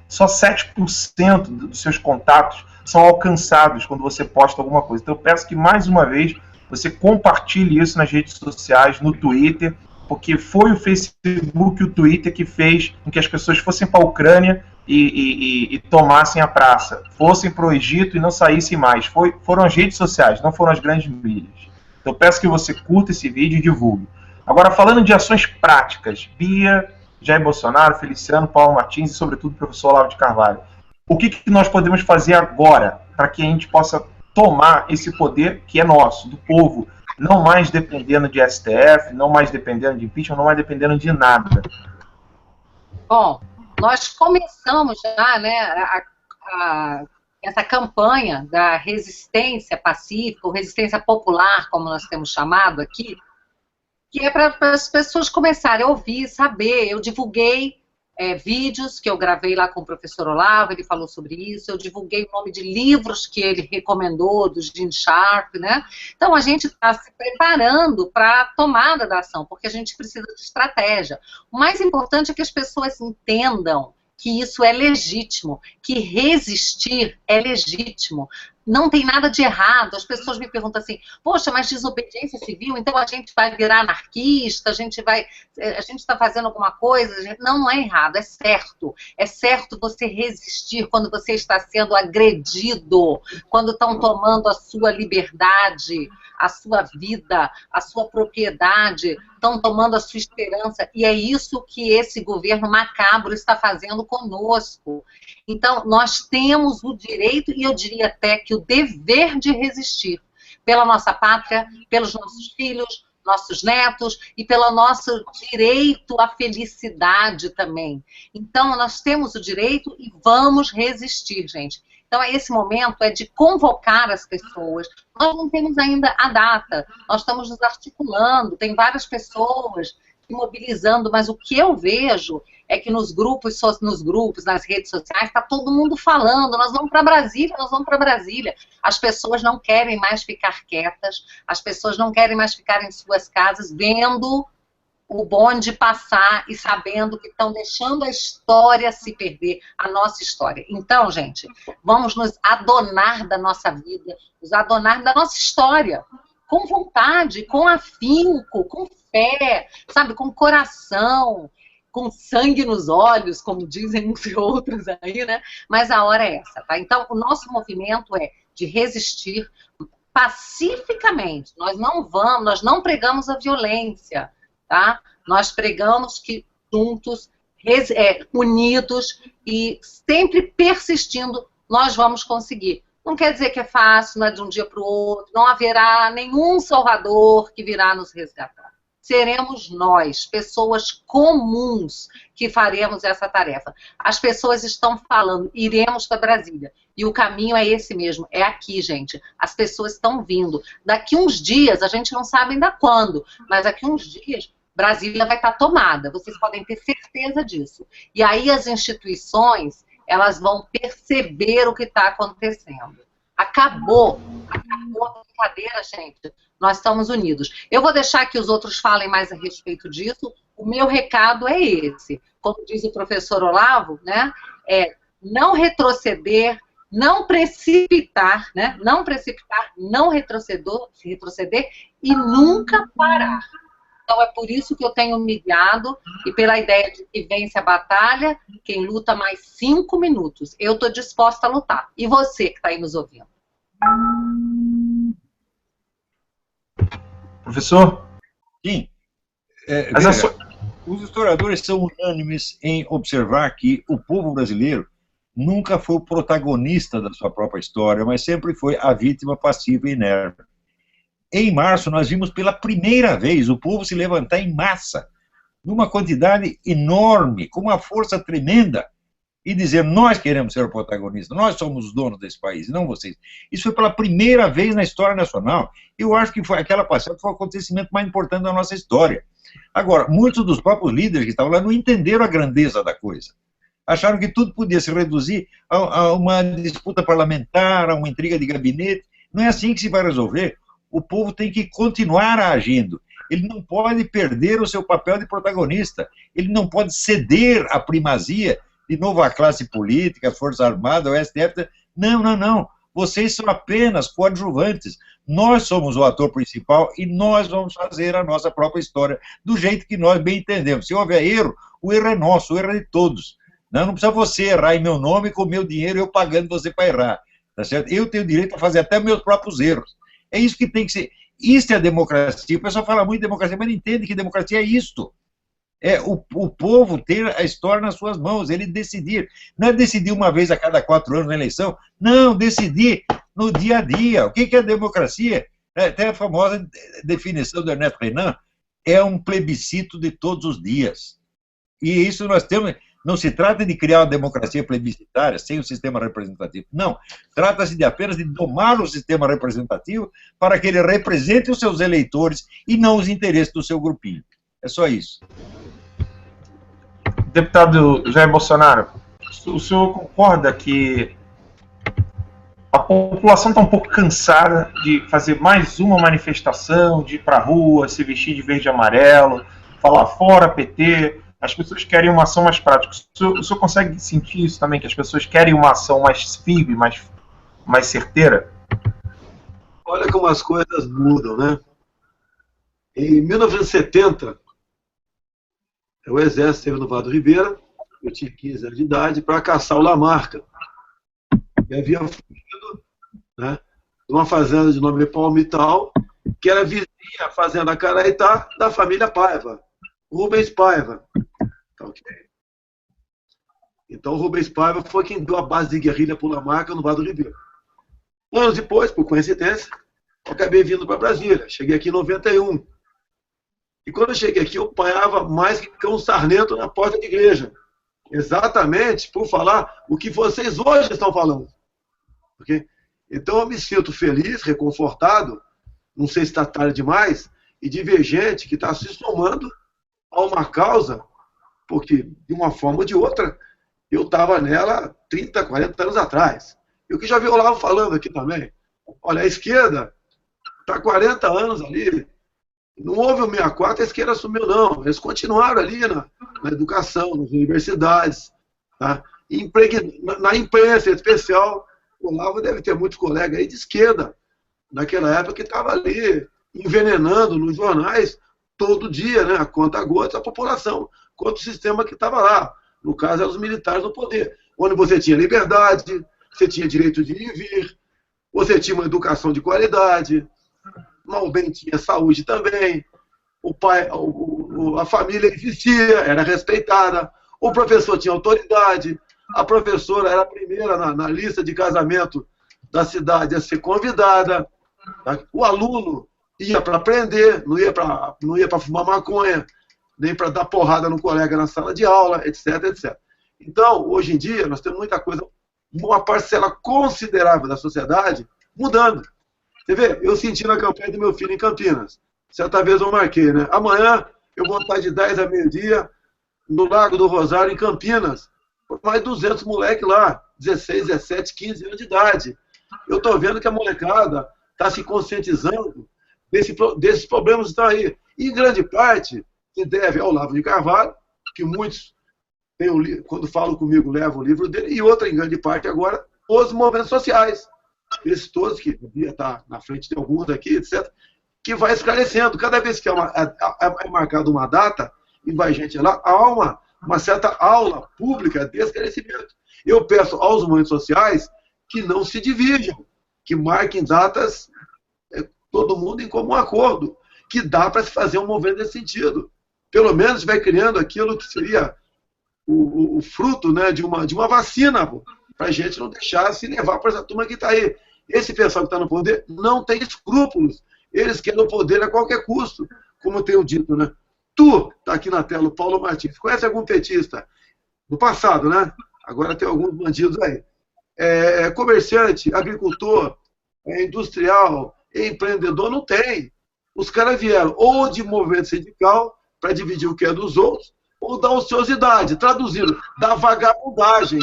S1: só 7% dos seus contatos são alcançados quando você posta alguma coisa. Então eu peço que mais uma vez você compartilhe isso nas redes sociais, no Twitter, porque foi o Facebook e o Twitter que fez com que as pessoas fossem para a Ucrânia e tomassem a praça, fossem para o Egito e não saíssem mais. Foram as redes sociais, não foram as grandes mídias. Então peço que você curta esse vídeo e divulgue. Agora, falando de ações práticas, Bia, Jair Bolsonaro, Feliciano, Paulo Martins e, sobretudo, o professor Olavo de Carvalho, o que nós podemos fazer agora para que a gente possa tomar esse poder que é nosso, do povo, não mais dependendo de STF, não mais dependendo de impeachment, não mais dependendo de nada?
S3: Bom, nós começamos já, né, essa campanha da resistência pacífica, ou resistência popular, como nós temos chamado aqui, que é para as pessoas começarem a ouvir, saber. Eu divulguei vídeos que eu gravei lá com o professor Olavo, ele falou sobre isso, eu divulguei o nome de livros que ele recomendou, do Gene Sharp, né? Então, a gente está se preparando para a tomada da ação, porque a gente precisa de estratégia. O mais importante é que as pessoas entendam que isso é legítimo, que resistir é legítimo. Não tem nada de errado. As pessoas me perguntam assim, poxa, mas desobediência civil, então a gente vai virar anarquista, a gente está fazendo alguma coisa? Não é errado, é certo. É certo você resistir quando você está sendo agredido, quando estão tomando a sua liberdade, a sua vida, a sua propriedade, estão tomando a sua esperança, e é isso que esse governo macabro está fazendo conosco. Então, nós temos o direito, e eu diria até que o dever de resistir pela nossa pátria, pelos nossos filhos, nossos netos, e pelo nosso direito à felicidade também. Então, nós temos o direito e vamos resistir, gente. Então, esse momento é de convocar as pessoas. Nós não temos ainda a data, nós estamos nos articulando, tem várias pessoas se mobilizando, mas o que eu vejo é que nos grupos, nas redes sociais, está todo mundo falando, nós vamos para Brasília, nós vamos para Brasília. As pessoas não querem mais ficar quietas, as pessoas não querem mais ficar em suas casas vendo o bonde passar e sabendo que estão deixando a história se perder, a nossa história. Então, gente, vamos nos adonar da nossa vida, nos adonar da nossa história, com vontade, com afinco, com fé, sabe, com coração, com sangue nos olhos, como dizem uns e outros aí, né? Mas a hora é essa, tá? Então, o nosso movimento é de resistir pacificamente. Nós não pregamos a violência, tá? Nós pregamos que juntos, unidos e sempre persistindo, nós vamos conseguir. Não quer dizer que é fácil, não é de um dia para o outro, não haverá nenhum salvador que virá nos resgatar. Seremos nós, pessoas comuns, que faremos essa tarefa. As pessoas estão falando, iremos para Brasília. E o caminho é esse mesmo, é aqui, gente. As pessoas estão vindo. Daqui uns dias, a gente não sabe ainda quando, mas daqui uns dias, Brasília vai estar tomada. Vocês podem ter certeza disso. E aí as instituições, elas vão perceber o que está acontecendo. Acabou a brincadeira, gente. Nós estamos unidos. Eu vou deixar que os outros falem mais a respeito disso. O meu recado é esse. Como diz o professor Olavo, né? É não retroceder, não precipitar, né? Não precipitar, não retroceder e nunca parar. Então é por isso que eu tenho me guiado e pela ideia de que vence a batalha quem luta mais 5 minutos. Eu estou disposta a lutar. E você que está aí nos ouvindo?
S1: Professor?
S6: Sim.
S1: Veja,
S6: os historiadores são unânimes em observar que o povo brasileiro nunca foi o protagonista da sua própria história, mas sempre foi a vítima passiva e inerte. Em março, nós vimos pela primeira vez o povo se levantar em massa, numa quantidade enorme, com uma força tremenda, e dizer, nós queremos ser o protagonista, nós somos os donos desse país, e não vocês. Isso foi pela primeira vez na história nacional. Eu acho que aquela passeata foi o acontecimento mais importante da nossa história. Agora, muitos dos próprios líderes que estavam lá não entenderam a grandeza da coisa. Acharam que tudo podia se reduzir a uma disputa parlamentar, a uma intriga de gabinete. Não é assim que se vai resolver. O povo tem que continuar agindo. Ele não pode perder o seu papel de protagonista. Ele não pode ceder a primazia de novo à classe política, a Força Armada, o STF. Não, não, não. Vocês são apenas coadjuvantes. Nós somos o ator principal e nós vamos fazer a nossa própria história do jeito que nós bem entendemos. Se houver erro, o erro é nosso, o erro é de todos. Não precisa você errar em meu nome com o meu dinheiro eu pagando você para errar. Tá certo? Eu tenho direito a fazer até meus próprios erros. É isso que tem que ser. Isso é a democracia. O pessoal fala muito de democracia, mas não entende que democracia é isto. É o povo ter a história nas suas mãos, ele decidir. Não é decidir uma vez a cada 4 anos na eleição. Não, decidir no dia a dia. O que é democracia? Até a famosa definição do Ernesto Renan, é um plebiscito de todos os dias. E isso nós temos... Não se trata de criar uma democracia plebiscitária sem o sistema representativo. Não. Trata-se de apenas de domar o sistema representativo para que ele represente os seus eleitores e não os interesses do seu grupinho. É só isso.
S1: Deputado Jair Bolsonaro, o senhor concorda que a população está um pouco cansada de fazer mais uma manifestação, de ir para a rua, se vestir de verde e amarelo, falar fora PT? As pessoas querem uma ação mais prática. O senhor consegue sentir isso também, que as pessoas querem uma ação mais firme, mais certeira?
S5: Olha como as coisas mudam, né? Em 1970, o exército esteve no Vado Ribeira, eu tinha 15 anos de idade, para caçar o Lamarca. E havia fugido, né, de uma fazenda de nome Palmital, que era vizinha à fazenda Caraitá, da família Paiva, Rubens Paiva. Então, o Rubens Paiva foi quem deu a base de guerrilha para o Lamarca no Vado Ribeira. Anos depois, por coincidência, eu acabei vindo para Brasília. Cheguei aqui em 91. E quando eu cheguei aqui, eu apanhava mais que cão sarnento na porta da igreja. Exatamente por falar o que vocês hoje estão falando. Okay? Então, eu me sinto feliz, reconfortado, não sei se está tarde demais, e de ver gente que está se somando a uma causa, porque, de uma forma ou de outra, eu estava nela 30, 40 anos atrás. E o que já vi o Olavo falando aqui também. Olha, a esquerda está 40 anos ali. Não houve o 64, a esquerda assumiu, não. Eles continuaram ali na educação, nas universidades, tá? Na imprensa em especial. O Olavo deve ter muitos colegas aí de esquerda, naquela época, que estava ali envenenando nos jornais todo dia, né, a conta gota, a população, contra o sistema que estava lá. No caso, eram os militares no poder, onde você tinha liberdade, você tinha direito de ir e vir, você tinha uma educação de qualidade, mal bem tinha saúde também, o pai, a família existia, era respeitada, o professor tinha autoridade, a professora era a primeira na lista de casamento da cidade a ser convidada, tá? O aluno ia para aprender, não ia para fumar maconha, nem para dar porrada no colega na sala de aula, etc, etc. Então, hoje em dia, nós temos muita coisa, uma parcela considerável da sociedade mudando. Você vê, eu senti na campanha do meu filho em Campinas. Certa vez eu marquei, né? Amanhã eu vou estar de 10 a meio-dia no Lago do Rosário, em Campinas. Mais 200 moleques lá, 16, 17, 15 anos de idade. eu estou vendo que a molecada está se conscientizando desses problemas que estão aí. E, em grande parte, se deve ao Olavo de Carvalho, que muitos, quando falam comigo, levam o livro dele, e outra, em grande parte, agora, os movimentos sociais. Esses todos, que devia estar na frente de alguns aqui, etc., que vai esclarecendo. Cada vez que é marcada uma data, e vai gente lá, há uma certa aula pública de esclarecimento. Eu peço aos movimentos sociais que não se dividam, que marquem datas, todo mundo em comum acordo, que dá para se fazer um movimento nesse sentido. Pelo menos vai criando aquilo que seria o fruto, né, de uma vacina, para a gente não deixar se levar para essa turma que está aí. Esse pessoal que está no poder não tem escrúpulos. Eles querem o poder a qualquer custo, como eu tenho dito, né? Tu, está aqui na tela, o Paulo Martins, conhece algum petista? No passado, né? Agora tem alguns bandidos aí. Comerciante, agricultor, industrial, empreendedor, não tem. Os caras vieram ou de movimento sindical, para dividir o que é dos outros, ou da ociosidade, traduzindo, da vagabundagem,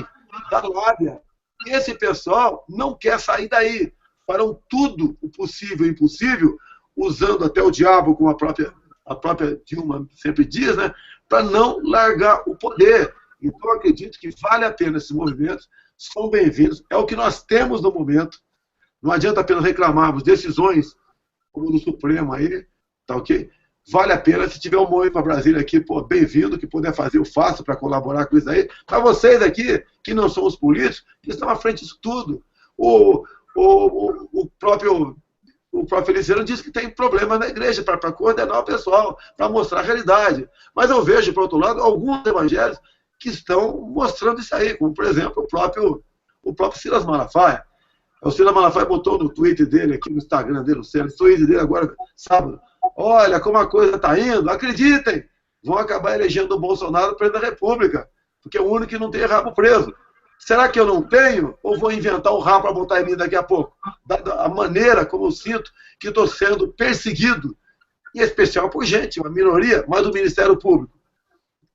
S5: da lábia. E esse pessoal não quer sair daí. Farão tudo o possível e impossível, usando até o diabo, como a própria Dilma sempre diz, né, para não largar o poder. Então, eu acredito que vale a pena esses movimentos, são bem-vindos, é o que nós temos no momento. Não adianta apenas reclamarmos decisões como do Supremo aí, tá ok? Vale a pena, se tiver um movimento para Brasília aqui, pô, bem-vindo, que puder fazer, eu faço para colaborar com isso aí. Para vocês aqui, que não são os políticos, que estão à frente disso tudo. O próprio Feliciano disse que tem problemas na igreja para coordenar o pessoal, para mostrar a realidade. Mas eu vejo, por outro lado, alguns evangelhos que estão mostrando isso aí, como, por exemplo, o próprio Silas Malafaia. O Silas Malafaia botou no Twitter dele, aqui no Instagram dele, no Twitter dele agora, sábado, olha como a coisa está indo, acreditem, vão acabar elegendo o Bolsonaro presidente da República, porque é o único que não tem rabo preso. Será que eu não tenho? Ou vou inventar um rabo para botar em mim daqui a pouco? Da maneira como eu sinto que estou sendo perseguido, em especial por gente, uma minoria, mas do Ministério Público.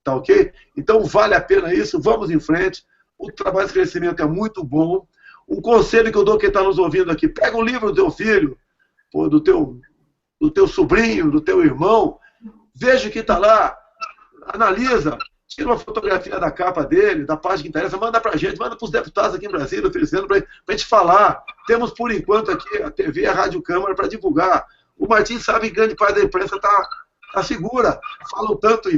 S5: Tá ok? Então vale a pena isso, vamos em frente. O trabalho de crescimento é muito bom. Um conselho que eu dou a quem está nos ouvindo aqui, pega o livro do teu filho, do teu sobrinho, do teu irmão, veja o que está lá, analisa, tira uma fotografia da capa dele, da página que interessa, manda para a gente, manda para os deputados aqui em Brasília, oferecendo para a gente falar. Temos, por enquanto, aqui a TV e a Rádio Câmara para divulgar. O Martins sabe que grande parte da imprensa está segura. Falam tanto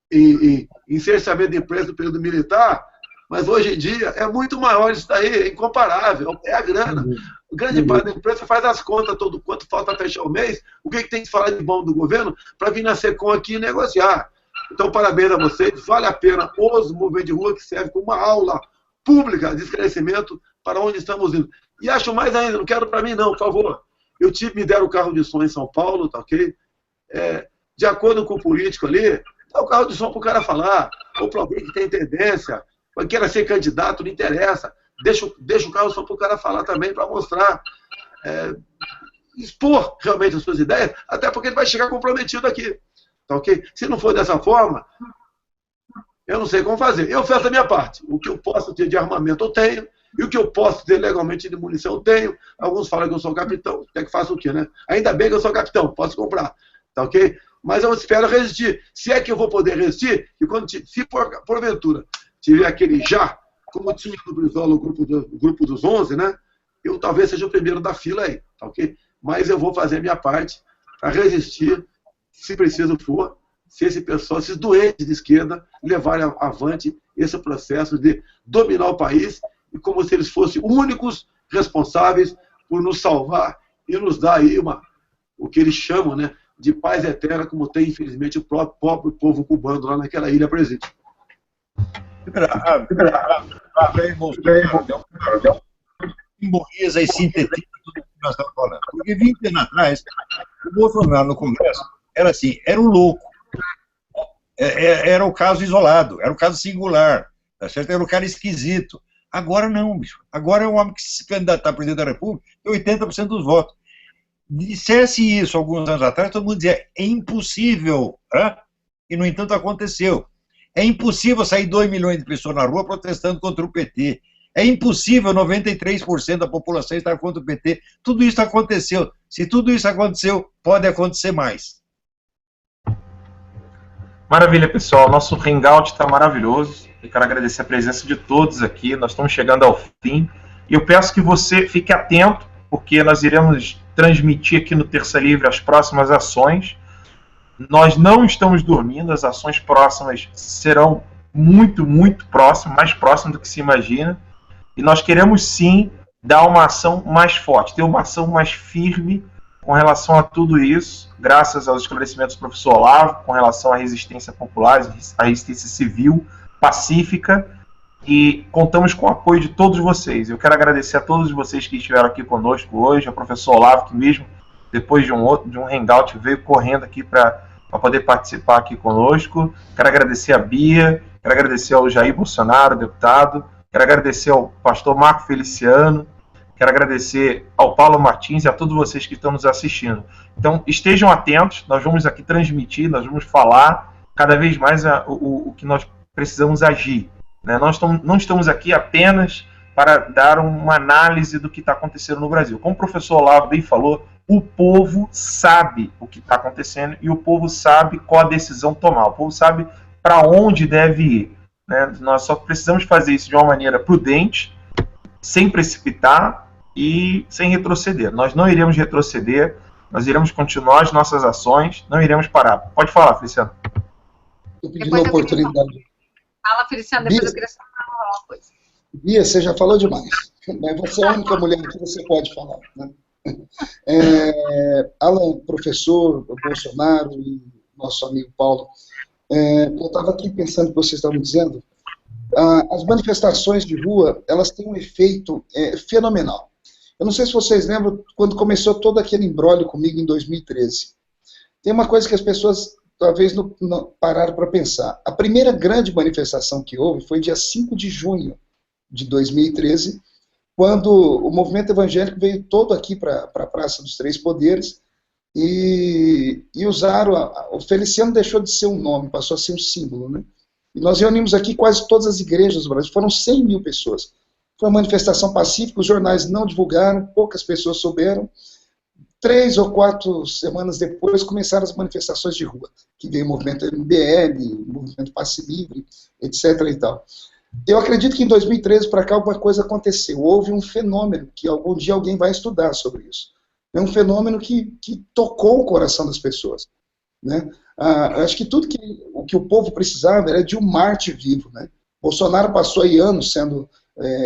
S5: em cerceamento de imprensa no período militar, mas hoje em dia é muito maior isso daí, é incomparável, é a grana. Grande parte da imprensa faz as contas, todo quanto falta fechar o mês, o que tem que falar de bom do governo para vir na SECOM aqui e negociar. Então, parabéns a vocês, vale a pena os movimentos de rua que servem como uma aula pública de esclarecimento para onde estamos indo. E acho mais ainda, não quero para mim não, por favor. Me deram o carro de som em São Paulo, tá ok? De acordo com o político ali, dá o carro de som para o cara falar, ou para alguém que tem tendência, queira ser candidato, não interessa. Deixa o carro só para o cara falar também, para mostrar, expor realmente as suas ideias, até porque ele vai chegar comprometido aqui. Tá ok? Se não for dessa forma, eu não sei como fazer. Eu faço a minha parte. O que eu posso ter de armamento eu tenho, e o que eu posso ter legalmente de munição eu tenho. Alguns falam que eu sou capitão, até que faço o quê, né? Ainda bem que eu sou capitão, posso comprar. Tá ok? Mas eu espero resistir. Se é que eu vou poder resistir, e quando, se porventura tiver aquele já, como tinha no Brizola, o grupo dos 11, né? Eu talvez seja o primeiro da fila aí, tá ok? Mas eu vou fazer a minha parte para resistir, se preciso for, se esse pessoal, esses doentes de esquerda, levarem avante esse processo de dominar o país, e como se eles fossem únicos responsáveis por nos salvar e nos dar aí o que eles chamam, né, de paz eterna, como tem, infelizmente, o próprio povo cubano lá naquela ilha presente.
S6: Simboliza e sintetiza tudo que nós estamos falando. Porque 20 anos atrás, o Bolsonaro no Congresso era assim, era um louco. Era o caso isolado, era o caso singular, tá certo? Era o cara esquisito. Agora não, bicho. Agora é um homem que se candidatar a presidente da República tem 80% dos votos. Dissesse isso alguns anos atrás, todo mundo dizia, é impossível. Né? E, no entanto, aconteceu. É impossível sair 2 milhões de pessoas na rua protestando contra o PT. É impossível 93% da população estar contra o PT. Tudo isso aconteceu. Se tudo isso aconteceu, pode acontecer mais.
S1: Maravilha, pessoal. Nosso hangout está maravilhoso. Eu quero agradecer a presença de todos aqui. Nós estamos chegando ao fim. E eu peço que você fique atento, porque nós iremos transmitir aqui no Terça Livre as próximas ações. Nós não estamos dormindo. As ações próximas serão muito, muito próximas, mais próximas do que se imagina. E nós queremos, sim, dar uma ação mais forte, ter uma ação mais firme com relação a tudo isso, graças aos esclarecimentos do professor Olavo, com relação à resistência popular, à resistência civil, pacífica, e contamos com o apoio de todos vocês. Eu quero agradecer a todos vocês que estiveram aqui conosco hoje, ao professor Olavo, que mesmo depois de um hangout, veio correndo aqui para poder participar aqui conosco. Quero agradecer a Bia, quero agradecer ao Jair Bolsonaro, deputado, quero agradecer ao pastor Marco Feliciano, quero agradecer ao Paulo Martins e a todos vocês que estão nos assistindo. Então, estejam atentos, nós vamos aqui transmitir, nós vamos falar cada vez mais o que nós precisamos agir. Né? Nós não estamos aqui apenas para dar uma análise do que está acontecendo no Brasil. Como o professor Olavo bem falou, o povo sabe o que está acontecendo e o povo sabe qual a decisão tomar. O povo sabe para onde deve ir. Né? Nós só precisamos fazer isso de uma maneira prudente, sem precipitar e sem retroceder. Nós não iremos retroceder, nós iremos continuar as nossas ações, não iremos parar. Pode falar, Feliciano.
S2: Eu pedi uma oportunidade.
S3: Fala, Feliciano, depois eu queria só falar uma coisa.
S2: Bia, você já falou demais. Mas você é a única mulher que você pode falar. Né? Alan, professor Bolsonaro e nosso amigo Paulo, eu estava aqui pensando no que vocês estavam dizendo. As manifestações de rua, elas têm um efeito fenomenal. Eu não sei se vocês lembram quando começou todo aquele imbróglio comigo em 2013. Tem uma coisa que as pessoas talvez não pararam para pensar. A primeira grande manifestação que houve foi dia 5 de junho de 2013, quando o movimento evangélico veio todo aqui para a Praça dos Três Poderes e usaram, o Feliciano deixou de ser um nome, passou a ser um símbolo, né? E nós reunimos aqui quase todas as igrejas do Brasil, foram 100 mil pessoas. Foi uma manifestação pacífica, os jornais não divulgaram, poucas pessoas souberam. 3 ou 4 semanas depois começaram as manifestações de rua, que veio o movimento MBL, o movimento Passe Livre, etc. e tal. Eu acredito que em 2013 para cá alguma coisa aconteceu, houve um fenômeno, que algum dia alguém vai estudar sobre isso. É um fenômeno que tocou o coração das pessoas. Né? Acho que tudo o que o povo precisava era de um Marte vivo. Né? Bolsonaro passou aí anos sendo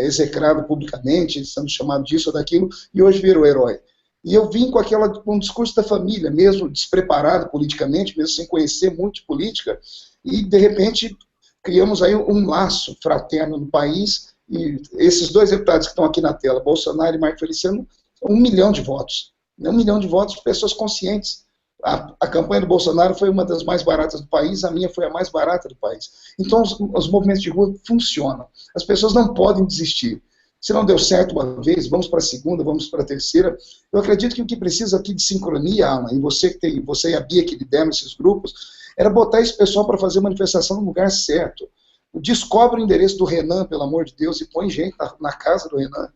S2: execrado publicamente, sendo chamado disso ou daquilo, e hoje virou herói. E eu vim com um discurso da família, mesmo despreparado politicamente, mesmo sem conhecer muito de política, e de repente criamos aí um laço fraterno no país, e esses dois deputados que estão aqui na tela, Bolsonaro e Marco Feliciano, 1 milhão de votos. 1 milhão de votos de pessoas conscientes. A campanha do Bolsonaro foi uma das mais baratas do país, a minha foi a mais barata do país. Então os movimentos de rua funcionam. As pessoas não podem desistir. Se não deu certo uma vez, vamos para a segunda, vamos para a terceira. Eu acredito que o que precisa aqui de sincronia, Alan, e você e a Bia que lideram esses grupos, era botar esse pessoal para fazer manifestação no lugar certo. Descobre o endereço do Renan, pelo amor de Deus, e põe gente na casa do Renan.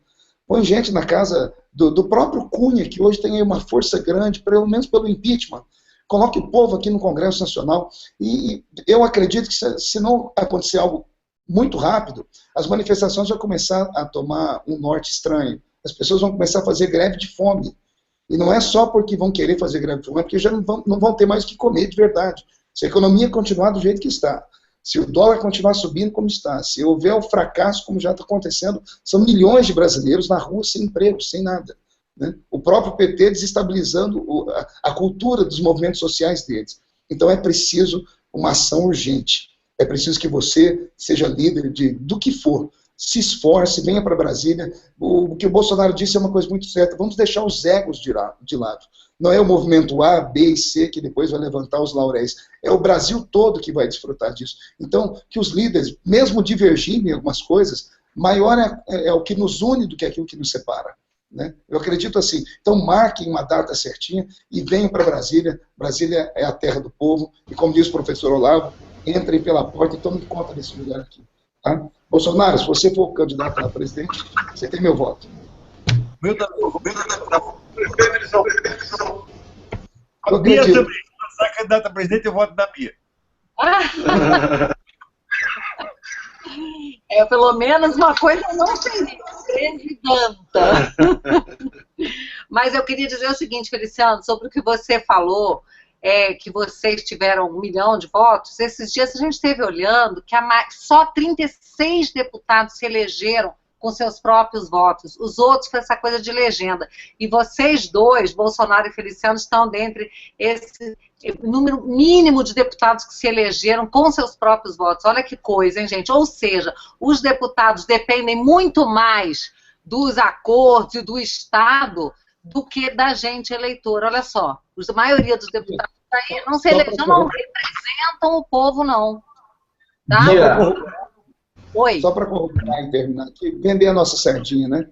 S2: Põe gente na casa do próprio Cunha, que hoje tem aí uma força grande, pelo menos pelo impeachment. Coloque o povo aqui no Congresso Nacional. E eu acredito que se não acontecer algo muito rápido, as manifestações vão começar a tomar um norte estranho. As pessoas vão começar a fazer greve de fome. E não é só porque vão querer fazer greve de fome, é porque já não vão ter mais o que comer de verdade. Se a economia continuar do jeito que está, se o dólar continuar subindo como está, se houver o fracasso como já está acontecendo, são milhões de brasileiros na rua sem emprego, sem nada. Né? O próprio PT desestabilizando a cultura dos movimentos sociais deles. Então é preciso uma ação urgente. É preciso que você seja líder do que for. Se esforce, venha para Brasília. O que o Bolsonaro disse é uma coisa muito certa. Vamos deixar os egos de lado. Não é o movimento A, B e C que depois vai levantar os lauréis. É o Brasil todo que vai desfrutar disso. Então, que os líderes, mesmo divergindo em algumas coisas, maior é o que nos une do que aquilo que nos separa. Né? Eu acredito assim. Então, marquem uma data certinha e venham para Brasília. Brasília é a terra do povo. E como diz o professor Olavo, entrem pela porta e tomem conta desse lugar aqui. Tá? Bolsonaro, se você for candidato a presidente, você tem meu voto.
S6: Meu também.
S2: Eu
S6: A Bia
S2: acredito.
S6: também. Se você é candidata a presidente, eu voto na Bia.
S3: Pelo menos uma coisa eu não seria presidenta. Mas eu queria dizer o seguinte, Feliciano, sobre o que você falou, que vocês tiveram 1 milhão de votos. Esses dias a gente esteve olhando que só 36 deputados se elegeram com seus próprios votos. Os outros foi essa coisa de legenda. E vocês dois, Bolsonaro e Feliciano, estão dentre esse número mínimo de deputados que se elegeram com seus próprios votos. Olha que coisa, hein, gente? Ou seja, os deputados dependem muito mais dos acordos e do Estado do que da gente eleitor. Olha só, a maioria dos deputados aí não se elegem, não representam o povo, não. Tá? Oi.
S2: Só para corroborar e terminar aqui, vender a nossa sardinha, né?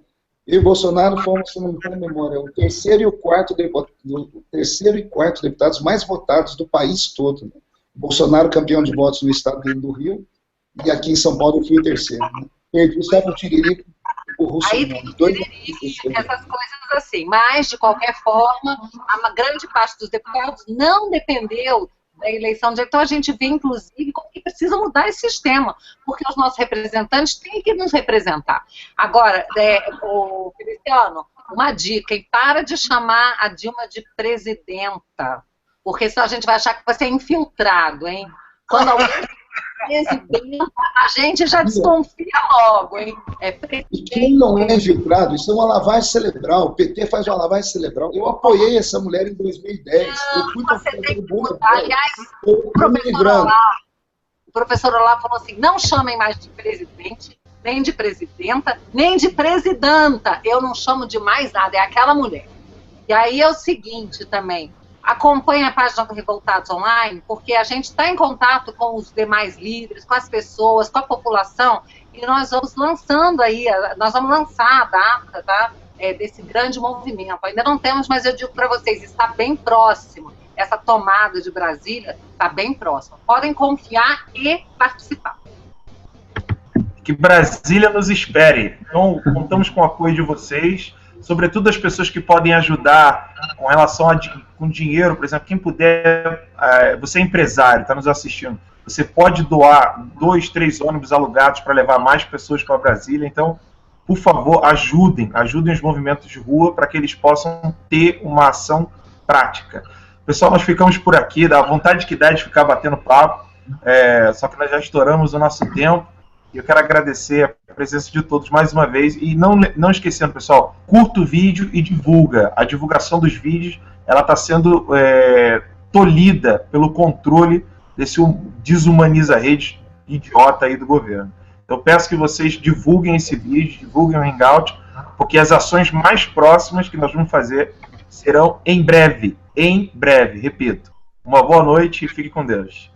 S2: Eu e Bolsonaro fomos, se não me falha a memória, o terceiro e quarto deputados mais votados do país todo. Né? Bolsonaro campeão de votos no estado do Rio, e aqui em São Paulo eu fui o terceiro. Né? Perdi só pro Tiririca e pro Russo.
S3: Aí tem essas coisas assim. Mas, de qualquer forma, a grande parte dos deputados não dependeu da eleição de... Então a gente vê, inclusive, como que precisa mudar esse sistema, porque os nossos representantes têm que nos representar. Agora, o Feliciano, uma dica, hein? Para de chamar a Dilma de presidenta, porque senão a gente vai achar que você é infiltrado, hein? Quando alguém é presidenta, a gente já desconfia logo, hein?
S2: E quem não é infiltrado, isso é uma lavagem cerebral. O PT faz uma lavagem cerebral. Eu apoiei essa mulher em 2010.
S3: Não,
S2: eu fui
S3: você tem que mudar. Aliás, o professor Olavo falou assim, não chamem mais de presidente, nem de presidenta, nem de presidenta. Eu não chamo de mais nada, é aquela mulher. E aí é o seguinte também, acompanhe a página do Revoltados Online, porque a gente está em contato com os demais líderes, com as pessoas, com a população, e nós vamos lançando aí, nós vamos lançar a data, tá? Desse grande movimento. Ainda não temos, mas eu digo para vocês, está bem próximo. Essa tomada de Brasília está bem próxima. Podem confiar e participar.
S1: Que Brasília nos espere. Então, contamos com o apoio de vocês, sobretudo as pessoas que podem ajudar com relação com dinheiro, por exemplo, quem puder, você é empresário, está nos assistindo, você pode doar 2, 3 ônibus alugados para levar mais pessoas para Brasília. Então, por favor, ajudem os movimentos de rua para que eles possam ter uma ação prática. Pessoal, nós ficamos por aqui, dá vontade que dá de ficar batendo papo, só que nós já estouramos o nosso tempo. E eu quero agradecer a presença de todos mais uma vez. E não esquecendo, pessoal, curta o vídeo e divulga. A divulgação dos vídeos, ela está sendo tolhida pelo controle desse desumaniza redes idiota aí do governo. Então peço que vocês divulguem esse vídeo, divulguem o Hangout, porque as ações mais próximas que nós vamos fazer serão em breve, repito. Uma boa noite e fique com Deus.